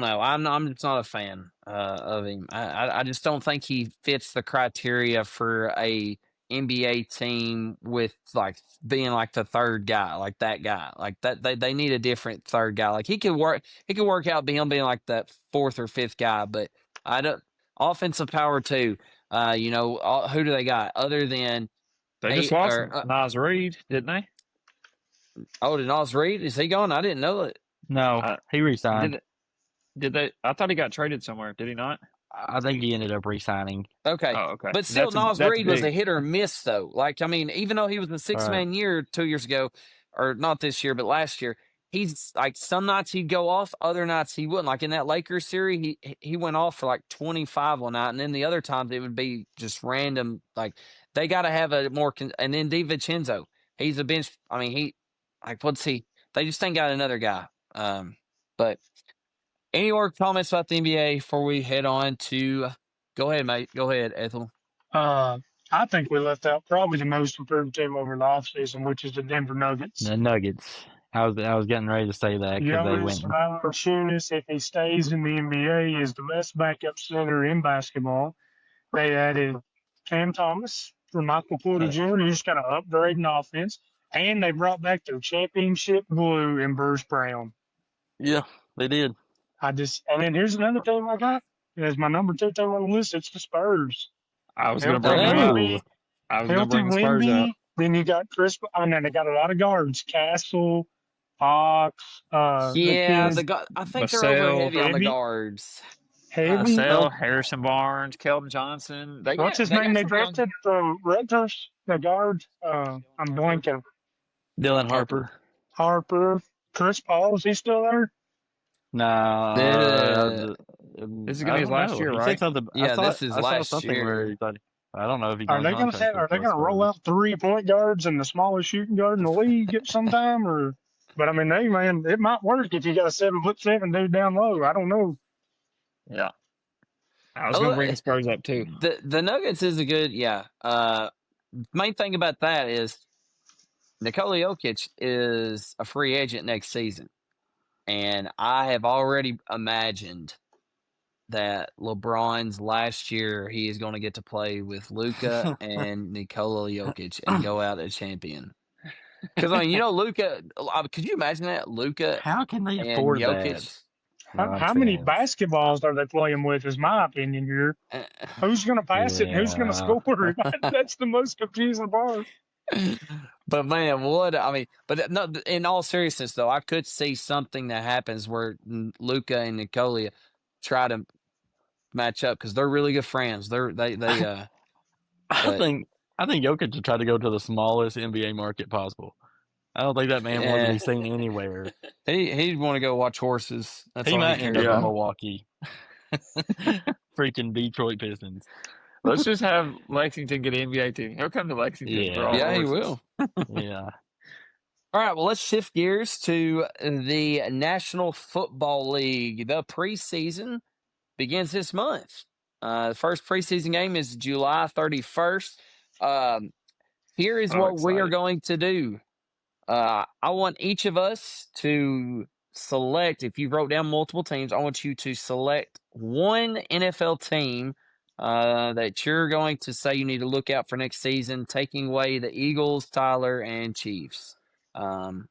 know. I'm just not a fan of him. I just don't think he fits the criteria for a NBA team with like being like the third guy, like that guy, like that. They need a different third guy. Like he could work out being like that fourth or fifth guy, but I don't offensive power too. Who do they got other than They just lost Nas Reed, didn't they? Oh, did Nas Reed? Is he gone? I didn't know it. No, he resigned. Did they? I thought he got traded somewhere. Did he not? I think he ended up resigning. Okay. Oh, okay. But still, Nas Reed was a hit or miss, though. Like, I mean, even though he was a six-man year 2 years ago, or not this year, but last year, he's like some nights he'd go off, other nights he wouldn't. Like in that Lakers series, he went off for like 25 one night, and then the other times it would be just random. Like they got to have a more. And then DiVincenzo, he's a bench. I mean, what's he? They just ain't got another guy. But any more comments about the NBA before we head on to? Go ahead, mate. Go ahead, Ethel. I think we left out probably the most improved team over the offseason, which is the Denver Nuggets. The Nuggets. I was getting ready to say that because they went. Valanciunas, if he stays in the NBA, is the best backup center in basketball. They added Cam Thomas for Michael Porter Jr. He's got an upgrade in offense, and they brought back their championship glue in Bruce Brown. Yeah, they did. And then here's another team I got. As my number 2 team on the list, it's the Spurs. I was going to bring them up. I was going to bring the Spurs up. Then you got Chris. And then they got a lot of guards: Castle, Fox. I think they're over heavy on the guards. Marcel, Harrison Barnes, Keldon Johnson. What's his name? They drafted from Rutgers. The guard. I'm blanking. Dylan Harper. Chris Paul, is he still there? No. This is going to be his last year, right? This is last year. I don't know if are they going to roll out 3 point guards and the smallest shooting guard in the league at some time? But I mean, it might work if you got a 7'7" dude down low. I don't know. Yeah, I was going to bring the Spurs up too. The Nuggets is a good, main thing about that is Nikola Jokic is a free agent next season. And I have already imagined that LeBron's last year, he is going to get to play with Luka and Nikola Jokic and go out as champion. Because, I mean, Luka, could you imagine that? Luka how can they afford Jokic? That? How many basketballs are they playing with, is my opinion here. Who's going to pass it and who's going to score? That's the most confusing part. But man, but no, in all seriousness though, I could see something that happens where Luka and Nikola try to match up because they're really good friends. I think Jokic should try to go to the smallest NBA market possible. I don't think that man wants to be seen anywhere. He'd want to go watch horses. That's he all might he end cares up in about. Milwaukee. Freaking Detroit Pistons. Let's just have Lexington get an NBA team. He'll come to Lexington. Yeah, he will. Yeah. All right, well, let's shift gears to the National Football League. The preseason begins this month. The first preseason game is July 31st. Here is what we are going to do. I want each of us to select, if you wrote down multiple teams, I want you to select one NFL team that you're going to say you need to look out for next season, taking away the Eagles, Tyler, and Chiefs. And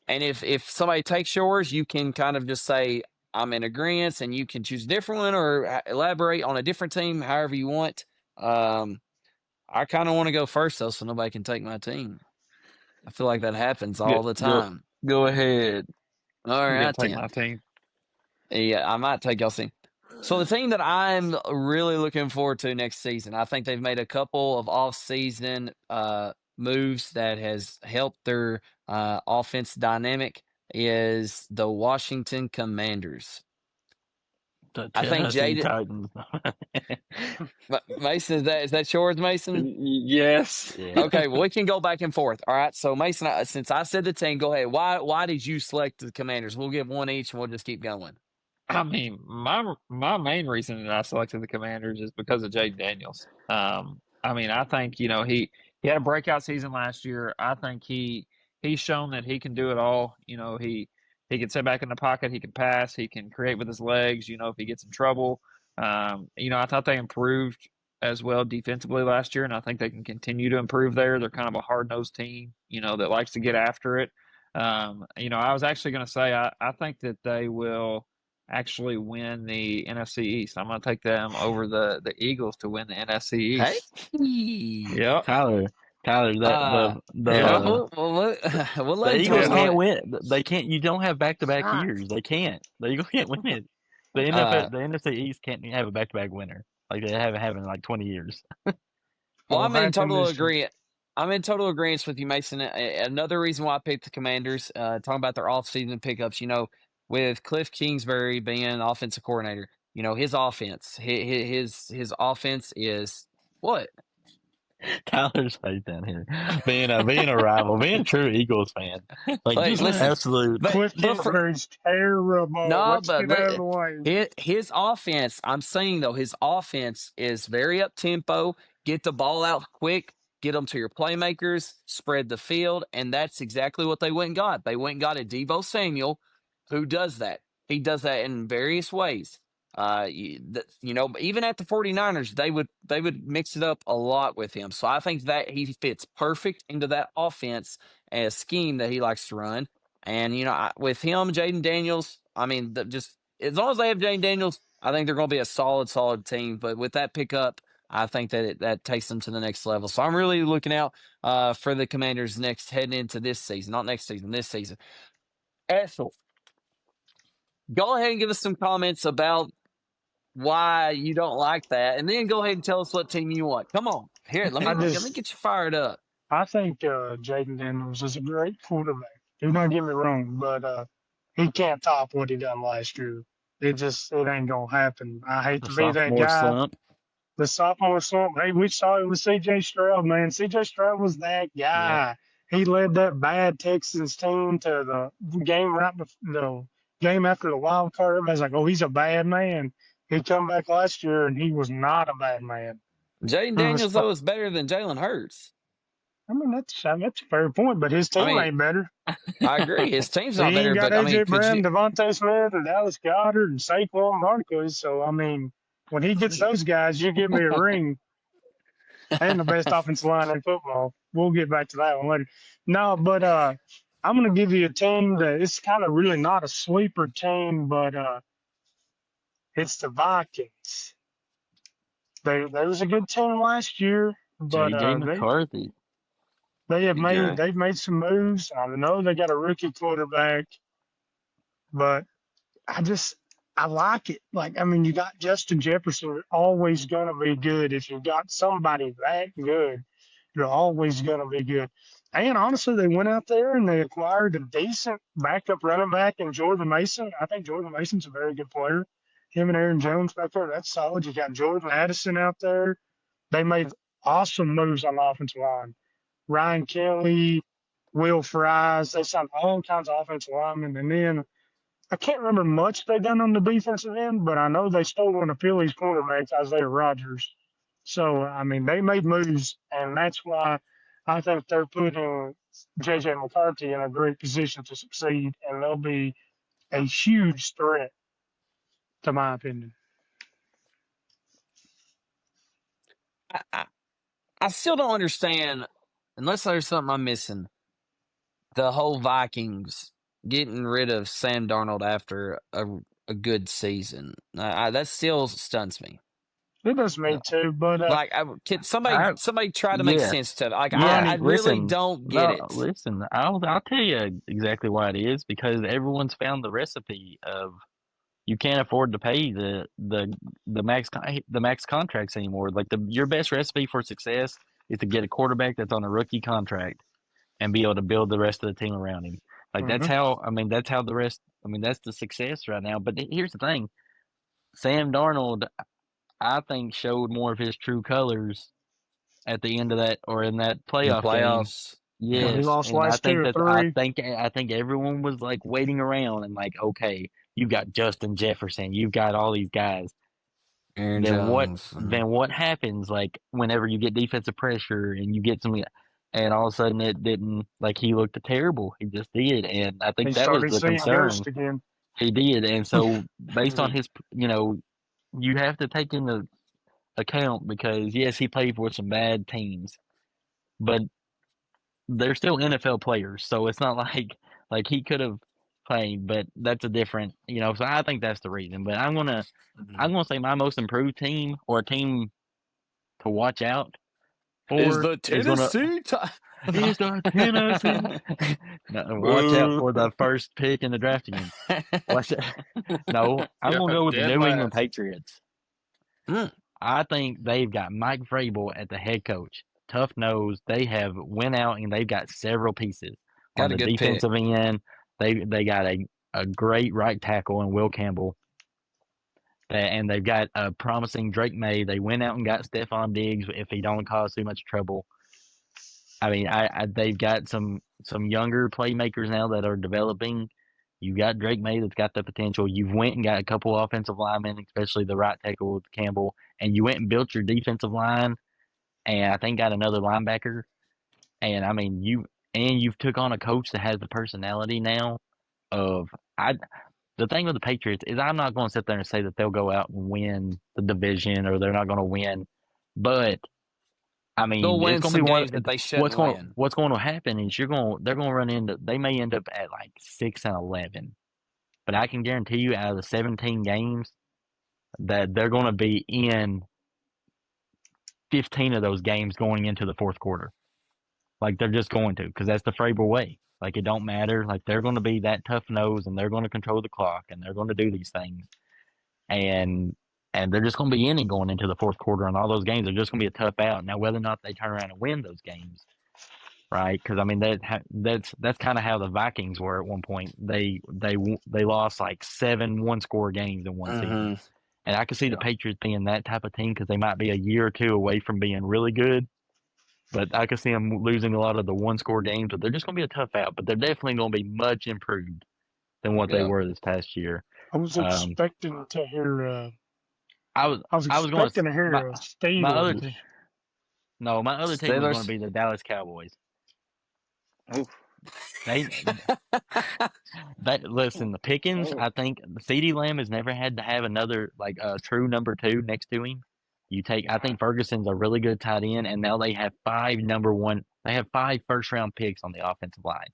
if somebody takes yours, you can kind of just say, I'm in agreement, and you can choose a different one or elaborate on a different team, however you want. I kind of want to go first, though, so nobody can take my team. I feel like that happens all the time. Go ahead. All right, take my team. Yeah, I might take y'all's team. So the team that I'm really looking forward to next season, I think they've made a couple of off-season moves that has helped their offense dynamic, is the Washington Commanders. I think Titans. Mason, is that yours, Mason? Yes. Yeah. Okay, well, we can go back and forth. All right, so Mason, since I said the team, go ahead. Why did you select the Commanders? We'll give one each, and we'll just keep going. I mean, my main reason that I selected the Commanders is because of Jaden Daniels. I mean, I think he had a breakout season last year. I think he's shown that he can do it all. He can sit back in the pocket. He can pass. He can create with his legs. If he gets in trouble. I thought they improved as well defensively last year, and I think they can continue to improve there. They're kind of a hard-nosed team, that likes to get after it. I was actually going to say I think that they will actually win the NFC East. I'm going to take them over the Eagles to win the NFC Hey, East. Yep. Tyler, that Yeah. we'll the let Eagles Tony. can't win. They can't. You don't have back-to-back Ah. years. They can't. The Eagles can't win it. The NFC East can't have a back-to-back winner. Like they haven't had in like 20 years. Well, Won't I'm in happen total this year. agreement. I'm in total agreement with you, Mason. Another reason why I picked the Commanders, talking about their off-season pickups, with Cliff Kingsbury being an offensive coordinator, his offense, his offense is what? Tyler's face down here, being a rival, being a true Eagles fan, like Like, just listen, absolute. Cliff Kingsbury's terrible. no, Let's but get out of the way. his offense, I'm saying though, his offense is very up tempo. Get the ball out quick, get them to your playmakers, spread the field, and that's exactly what they went and got. They went and got a Deebo Samuel, who does that. He does that in various ways. Even at the 49ers, they would mix it up a lot with him. So I think that he fits perfect into that offense and scheme that he likes to run. And with him, Jaden Daniels, I mean, just as long as they have Jaden Daniels, I think they're going to be a solid team. But with that pickup, I think that that takes them to the next level. So I'm really looking out for the Commanders heading into this season, not next season, this season. Ethel, go ahead and give us some comments about why you don't like that, and then go ahead and tell us what team you want. Come on, here, let me get you fired up. I think Jaden Daniels is a great quarterback. Do not get me wrong, but he can't top what he done last year. It ain't gonna happen. I hate The to be that sophomore guy. slump. The sophomore slump. Hey, we saw it with C.J. Stroud, man. C.J. Stroud was that guy. Yeah. He led that bad Texans team to the game the game after the wild card. Everybody's like, "Oh, he's a bad man." He come back last year and he was not a bad man. Jaden Daniels though is better than Jalen Hurts. I mean, that's a fair point, but his team ain't better. I agree. His team's not he better, ain't got but AJ Brown, Devontae Smith, and Dallas Goedert, and Saquon Barkley. So, I mean, when he gets those guys, you give me a ring. And the best offensive line in football. We'll get back to that one later. No, but I'm going to give you a team that it's kind of really not a sleeper team, but it's the Vikings. They was a good team last year, but J.J. McCarthy. They've made some moves. I know they got a rookie quarterback, but I like it. Like, I mean, you got Justin Jefferson, always going to be good. If you got somebody that good, you're always going to be good. And honestly, they went out there and they acquired a decent backup running back in Jordan Mason. I think Jordan Mason's a very good player. Him and Aaron Jones back there, that's solid. You got Jordan Addison out there. They made awesome moves on the offensive line. Ryan Kelly, Will Fries, they signed all kinds of offensive linemen. And then I can't remember much they done on the defensive end, but I know they stole one of Philly's quarterbacks, Isaiah Rodgers. So, I mean, they made moves, and that's why I think they're putting J.J. McCarthy in a great position to succeed, and they'll be a huge threat, to my opinion. I still don't understand, unless there's something I'm missing, the whole Vikings getting rid of Sam Darnold after a good season. That still stuns me. It does me too, but can somebody try to make sense to it? I really don't get it. Listen, I'll tell you exactly why it is, because everyone's found the recipe of you can't afford to pay the max contracts anymore. Like your best recipe for success is to get a quarterback that's on a rookie contract and be able to build the rest of the team around him. Like that's how the rest. I mean, that's the success right now. But here's the thing: Sam Darnold, I think, showed more of his true colors at the end of that, or in that playoffs game. Yes, he lost and last 2 or 3. I think everyone was like waiting around and like, okay, you've got Justin Jefferson, you've got all these guys. Then what happens? Like whenever you get defensive pressure and you get some, and all of a sudden it didn't. Like he looked terrible. He just did, and I think that was the concern. He did, and so based on his, you have to take into account because yes, he played for some bad teams, but they're still NFL players, so it's not like he could have played, but that's a different, So I think that's the reason. But I'm gonna say my most improved team or team to watch out Is for the is gonna Tennessee is the Tennessee. No, watch out for the first pick in the draft again. Watch it. No, I'm gonna go with the Dead New England last. Patriots. Hmm. I think they've got Mike Vrabel at the head coach. Tough nose. They have went out and they've got several pieces on Got a the good pick. defensive end. They got a great right tackle in Will Campbell. And they've got a promising Drake May. They went out and got Stephon Diggs if he don't cause too much trouble. I mean, they've got some younger playmakers now that are developing. You've got Drake May that's got the potential. You've went and got a couple offensive linemen, especially the right tackle with Campbell, and you went and built your defensive line, and I think got another linebacker. And I mean, you've took on a coach that has the personality now of I. The thing with the Patriots is I'm not going to sit there and say that they'll go out and win the division or they're not going to win, but I They'll mean, it's win going to some be one. games that they shouldn't win. What's going to happen is they're going to run into. They may end up at like 6-11, but I can guarantee you, out of the 17 games, that they're going to be in 15 of those games going into the fourth quarter. Like they're just going to, because that's the Frabel way. Like it don't matter. Like they're going to be that tough nose, and they're going to control the clock, and they're going to do these things, and they're just going to be in it going into the fourth quarter, and all those games are just going to be a tough out. Now, whether or not they turn around and win those games, right? Because I mean that's kind of how the Vikings were at one point. They lost like 7 one-score games in one season, and I could see the Patriots being that type of team because they might be a year or two away from being really good. But I could see them losing a lot of the one-score games, but they're just going to be a tough out. But they're definitely going to be much improved than what they were this past year. I was expecting to hear. I was going expecting to hear my other Steelers. my other team was going to Steelers. be the Dallas Cowboys. They listen, the Pickens. I think CeeDee Lamb has never had to have another like a true number 2 next to him. I think Ferguson's a really good tight end, and now they have 5 first-round picks on the offensive line.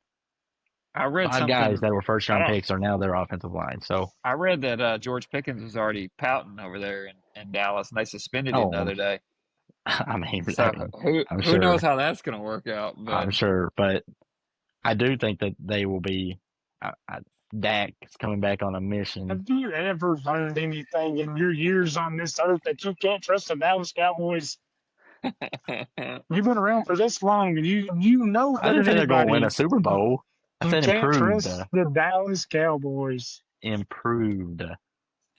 I read 5 something. guys that were first-round picks are now their offensive line. So I read that George Pickens was already pouting over there in Dallas, and they suspended him the other day. I mean, So who knows how that's going to work out? But I'm sure, but I do think that they will be. Dak is coming back on a mission. Have you ever learned anything in your years on this earth that you can't trust the Dallas Cowboys? You've been around for this long, and you know I didn't say they're going to win a Super Bowl. I said can't improved. Trust the Dallas Cowboys. Improved.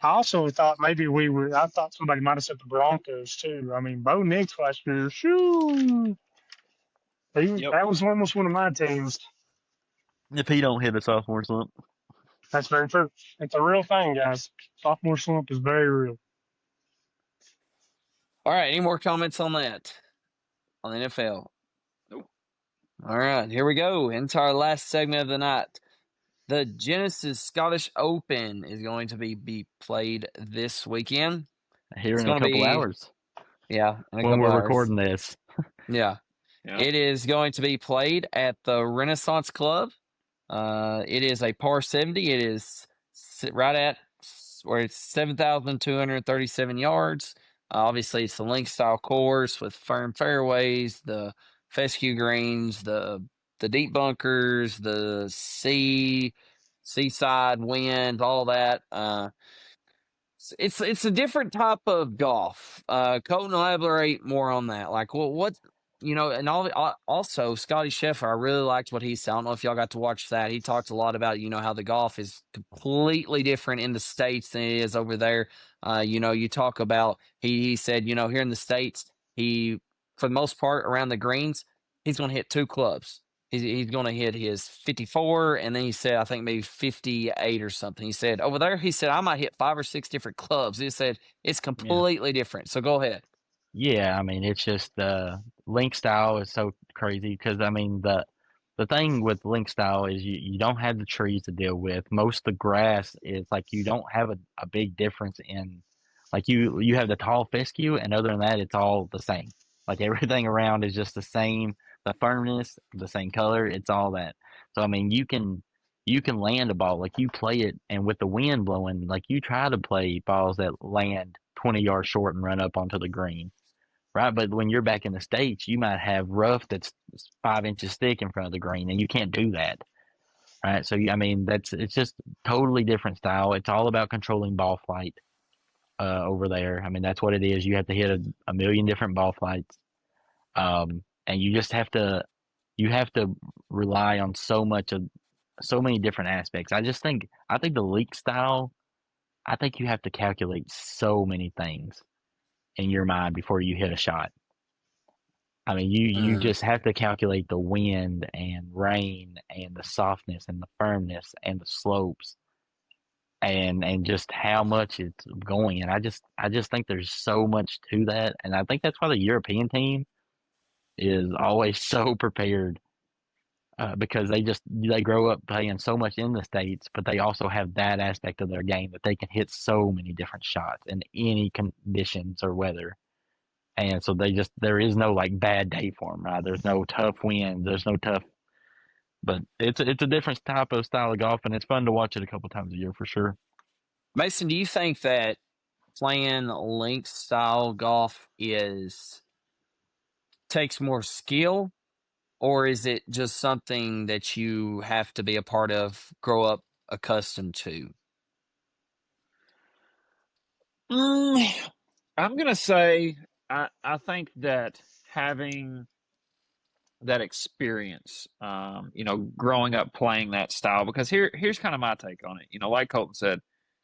I also thought maybe I thought somebody might have said the Broncos too. I mean, Bo Nix last year, shoo. That was almost one of my teams. If he don't hit a sophomore slump. That's very true. It's a real thing, guys. Sophomore slump is very real. All right. Any more comments on that? On the NFL? Nope. All right. Here we go. Into our last segment of the night. The Genesis Scottish Open is going to be played this weekend. Here in a couple hours. Yeah. When we're recording this. Yeah. It is going to be played at the Renaissance Club. It is a par 70. It is right at where it's 7,237 yards. Obviously, it's the link style course with firm fairways, the fescue greens, the deep bunkers, the seaside wind, all that. It's a different type of golf. Colton will elaborate more on that. Like, what and also Scotty Scheffler, I really liked what he said. I don't know if y'all got to watch that. He talked a lot about how the golf is completely different in the States than it is over there. You talk about he said here in the States, he for the most part around the greens he's going to hit 2 clubs. He's going to hit his 54, and then he said, I think maybe 58 or something. He said, over there, he said, I might hit 5 or 6 different clubs. He said, it's completely different. So go ahead. Yeah, I mean, it's just the link style is so crazy because, I mean, the thing with link style is you don't have the trees to deal with. Most of the grass is like you don't have a big difference in Like you have the tall fescue, and other than that, it's all the same. Like everything around is just the same. The firmness, the same color. It's all that. So I mean, you can land a ball like you play it, and with the wind blowing, like you try to play balls that land 20 yards short and run up onto the green, right? But when you're back in the States, you might have rough that's 5 inches thick in front of the green, and you can't do that, right? So I mean, it's just totally different style. It's all about controlling ball flight over there. I mean, that's what it is. You have to hit a million different ball flights, and you just have to rely on so many different aspects. I think the league style. I think you have to calculate so many things in your mind before you hit a shot. I mean, you Mm. just have to calculate the wind and rain and the softness and the firmness and the slopes and just how much it's going. And I just think there's so much to that, and I think that's why the European team is always so prepared because they grow up playing so much in the States, but they also have that aspect of their game that they can hit so many different shots in any conditions or weather. And so there is no like bad day for them, right? There's no tough winds. There's no tough, but it's a different type of style of golf, and it's fun to watch it a couple times a year for sure. Mason, do you think that playing link style golf takes more skill, or is it just something that you have to be a part of, grow up accustomed to? I'm gonna say I think that having that experience, growing up playing that style, because here's kind of my take on it. Like Colton said,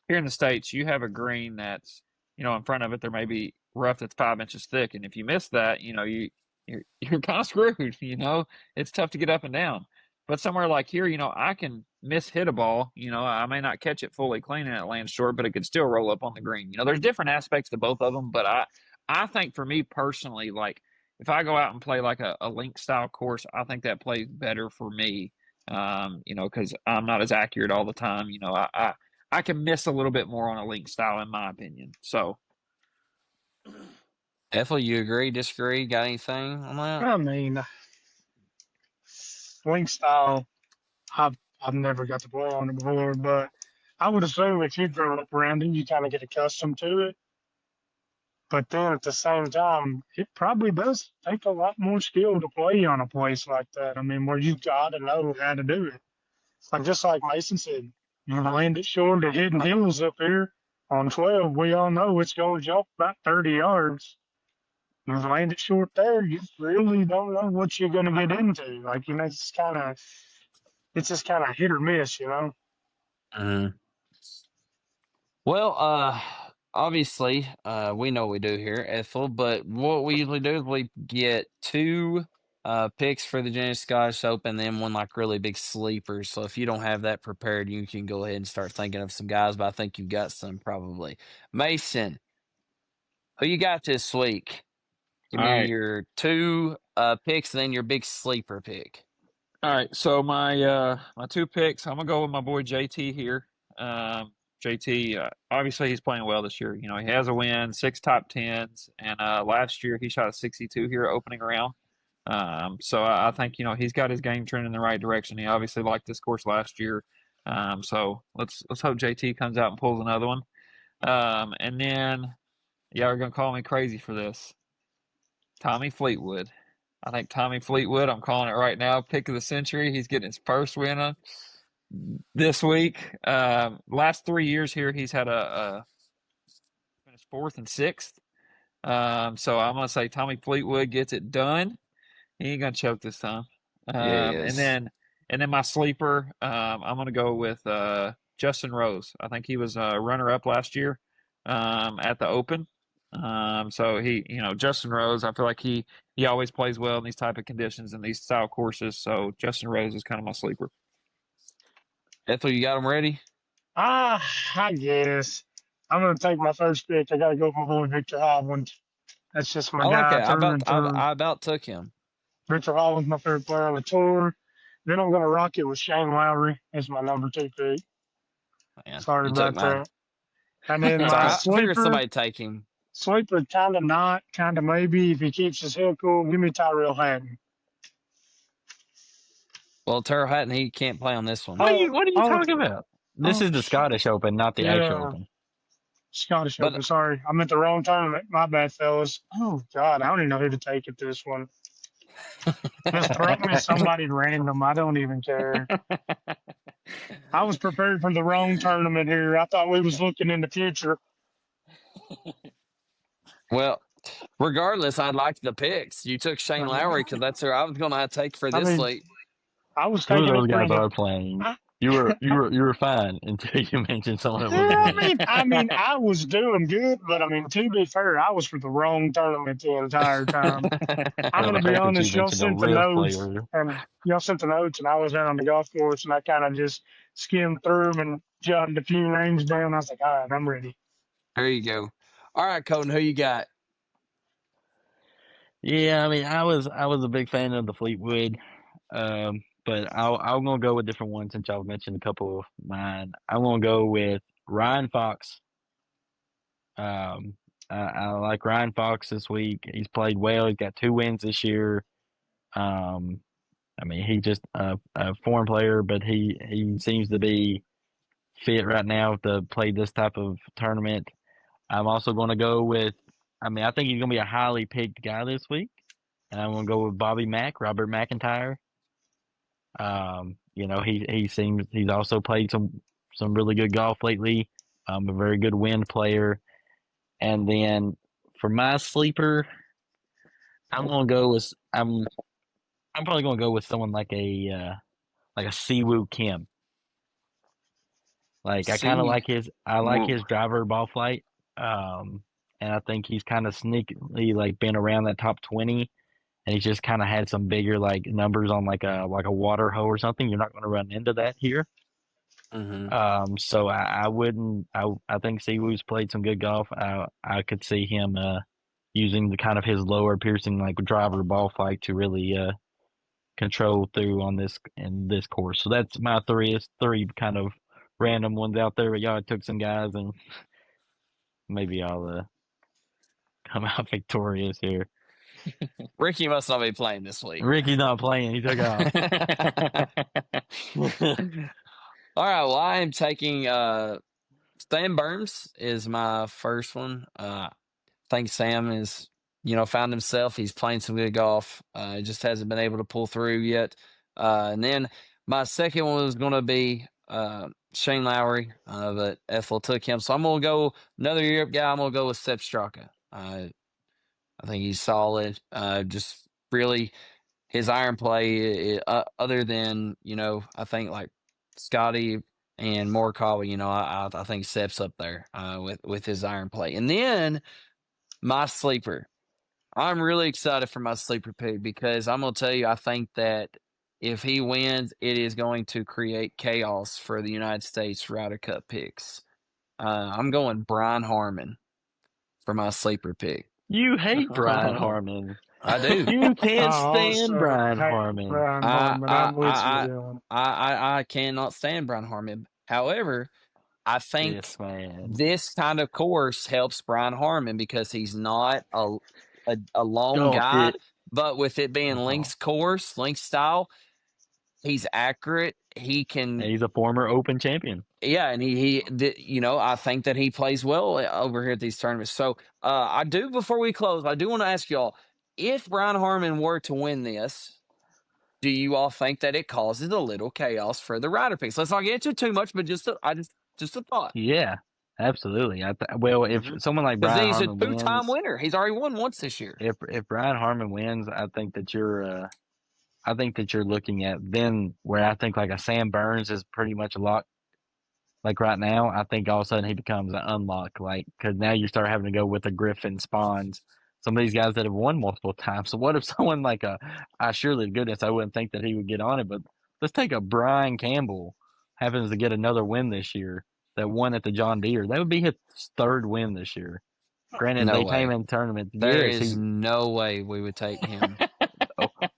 here in the States, you have a green that's, in front of it, there may be rough that's 5 inches thick. And if you miss that, you're kind of screwed, it's tough to get up and down. But somewhere like here, I can hit a ball, I may not catch it fully clean and it lands short, but it could still roll up on the green. There's different aspects to both of them, but I think for me personally, like, if I go out and play like a link style course, I think that plays better for me. Because I'm not as accurate all the time. I can miss a little bit more on a link style, in my opinion. So, Ethel, you agree, disagree, got anything on that? I mean, swing style, I've never got to play on it before, but I would assume if you grow up around it, you kind of get accustomed to it. But then at the same time, it probably does take a lot more skill to play on a place like that. I mean, where you've got to know how to do it. Like just like Mason said, you land it short of hidden hills up here on 12. We all know it's going to jump about 30 yards. You land it short there, you really don't know what you're going to get into. Like, it's just kind of hit or miss, Mhm. Well, obviously, we know what we do here, Ethel, but what we usually do is we get two picks for the Junior Scottish Open, then one like really big sleeper. So if you don't have that prepared, you can go ahead and start thinking of some guys, but I think you've got some probably. Mason, who you got this week? Give all me right. your two picks, then your big sleeper pick. All right. So my two picks, I'm gonna go with my boy JT here. JT, obviously he's playing well this year. He has a win, 6 top tens, and last year he shot a 62 here opening round. So I think he's got his game trending in the right direction. He obviously liked this course last year. So let's hope JT comes out and pulls another one. And then y'all are gonna call me crazy for this. Tommy Fleetwood. I think Tommy Fleetwood, I'm calling it right now, pick of the century. He's getting his first win this week. Last 3 years here, he's had a finished 4th and 6th. So I'm gonna say Tommy Fleetwood gets it done. He ain't gonna choke this time. And Yes. then my sleeper, I'm gonna go with Justin Rose. I think he was a runner-up last year at the Open. So Justin Rose, I feel like he always plays well in these type of conditions and these style courses. So Justin Rose is kind of my sleeper. Ethel, you got them ready? I guess. I'm going to take my first pick. I got to go with my boy Victor Hovland. That's just my I like guy it. through and through. I about took him. Victor Hovland's my favorite player on the tour. Then I'm going to rock it with Shane Lowry as my number 2 pick. Man, Sorry you took about mine. that. And then Sorry, my I figured sleeper, somebody take him. kind of not, kind of maybe if he keeps his head cool. Give me Tyrell Hatton. Well, Terrell Hatton, he can't play on this one. What are Oh, you What are you oh, talking about? This oh, is the Scottish Open, not the actual yeah. Open. Scottish But Open. Sorry, I'm at the wrong tournament. My bad, fellas. Oh God, I don't even know who to take at this one. Just throw me somebody random. I don't even care. I was prepared for the wrong tournament here. I thought we was looking in the future. well, regardless, I liked the picks. You took Shane Lowry because that's who I was going to take for I this mean, slate. I was Two of taking it those for guys the. are playing. I, You were fine until you mentioned someone that wasn't yeah, playing. I was doing good, but I mean, to be fair, I was for the wrong tournament the entire time. I'm Well, gonna the be fact that you honest. mentioned a real player. Y'all sent the notes, and I was out on the golf course, and I kind of just skimmed through them and jotted a few names down. I was like, all right, I'm ready. There you go. All right, Colton, who you got? Yeah, I mean, I was a big fan of the Fleetwood, but I'm gonna go with a different one since y'all mentioned a couple of mine. I'm gonna go with Ryan Fox. I like Ryan Fox this week. He's played well. He's got 2 wins this year. I mean, he's just a foreign player, but he seems to be fit right now to play this type of tournament. I'm also going to go with, I mean, I think he's going to be a highly picked guy this week. And I'm going to go with Bobby Mack, Robert McIntyre. You know, he seems he's also played some really good golf lately. A very good wind player. And then for my sleeper, I'm going to go with I'm probably going to go with someone like a Siwoo Kim. Like I kind of like his driver ball flight. And I think he's kind of sneakily like been around that top 20, and he's just kind of had some bigger like numbers on like a water hoe or something. You're not going to run into that here. So I wouldn't. I think Siwoo's played some good golf. I could see him using the kind of his lower piercing like driver ball flight to really control through on this course. So that's my three kind of random ones out there. But y'all took some guys, and maybe I'll come out victorious here. Ricky must not be playing this week. Ricky's not playing. He took off. All right. Well, I am taking Sam Burns is my first one. I think Sam is, found himself. He's playing some good golf. Just hasn't been able to pull through yet. And then my second one was going to be Shane Lowry, but Ethel took him. So I'm going to go another Europe guy. I'm going to go with Sepp Straka. I think he's solid. Just really his iron play, other than, I think like Scotty and Morikawa, I think Sepp's up there with his iron play. And then my sleeper. I'm really excited for my sleeper pick because I'm going to tell you, I think that if he wins, it is going to create chaos for the United States Ryder Cup picks. I'm going Brian Harman for my sleeper pick. You hate Brian Harman. I do. You can't I stand also Brian hate Harman. Brian Harman. I'm with you, Dylan. I cannot stand Brian Harman. However, I think Yes, man. this kind of course helps Brian Harman because he's not a long guy, but with it being links course, links style, he's accurate. He can. He's a former Open champion. Yeah, and I think that he plays well over here at these tournaments. So before we close, I do want to ask y'all, if Brian Harman were to win this, do you all think that it causes a little chaos for the Ryder picks? Let's not get into it too much, but just a thought. Yeah, absolutely. If someone like Brian he's Harman a two-time wins, winner. He's already won once this year. If Brian Harman wins, I think that you're looking at then where I think like a Sam Burns is pretty much a lock. Like right now, I think all of a sudden he becomes an unlock. Like because now you start having to go with the Griffin Spawns, some of these guys that have won multiple times. So what if someone like I surely to goodness I wouldn't think that he would get on it, but let's take a Brian Campbell happens to get another win this year that won at the John Deere. That would be his third win this year. Granted, they came in tournament. There is no way we would take him.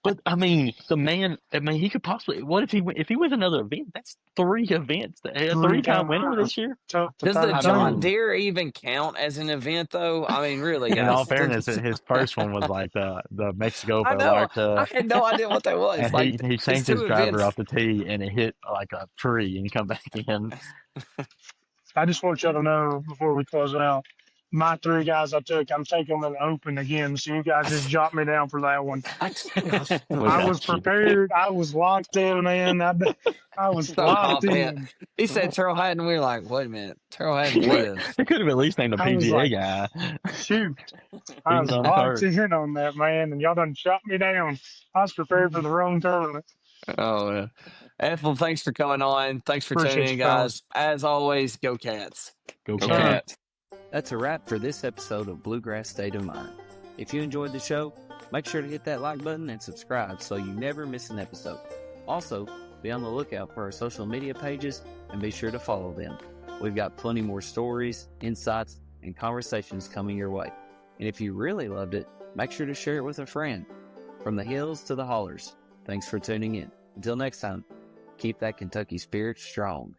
But I mean, the man. I mean, he could possibly. What if he wins another event? That's 3 events. A 3-time winner this year. Tough to Does the third John time. Deere even count as an event, though? I mean, really, In all guys. fairness, his first one was like the Mexico I know. I Vallarta, had no idea what that was. and Like, he it's changed his 2 driver events. off the tee, and it hit like a tree and come back in. I just want y'all to know before we close it out, my 3 guys I took, I'm taking them in open again. So you guys just jot me down for that one. We I got was you. prepared. I was locked in, man. I was So locked confident. in. He said Terrell Hatton. We were like, wait a minute. Terrell Hatton What? lives. They could have at least named a I was PGA like, guy. shoot. He I was was on the locked card. in on that, man. And y'all done shot me down. I was prepared for the wrong tournament. Oh, yeah. Ethel, thanks for coming on. Thanks for tuning Appreciate in, you, fellas. guys. As always, go Cats. Go Go Sir. Cats. That's a wrap for this episode of Bluegrass State of Mind. If you enjoyed the show, make sure to hit that like button and subscribe so you never miss an episode. Also, be on the lookout for our social media pages and be sure to follow them. We've got plenty more stories, insights, and conversations coming your way. And if you really loved it, make sure to share it with a friend. From the hills to the hollers, thanks for tuning in. Until next time, keep that Kentucky spirit strong.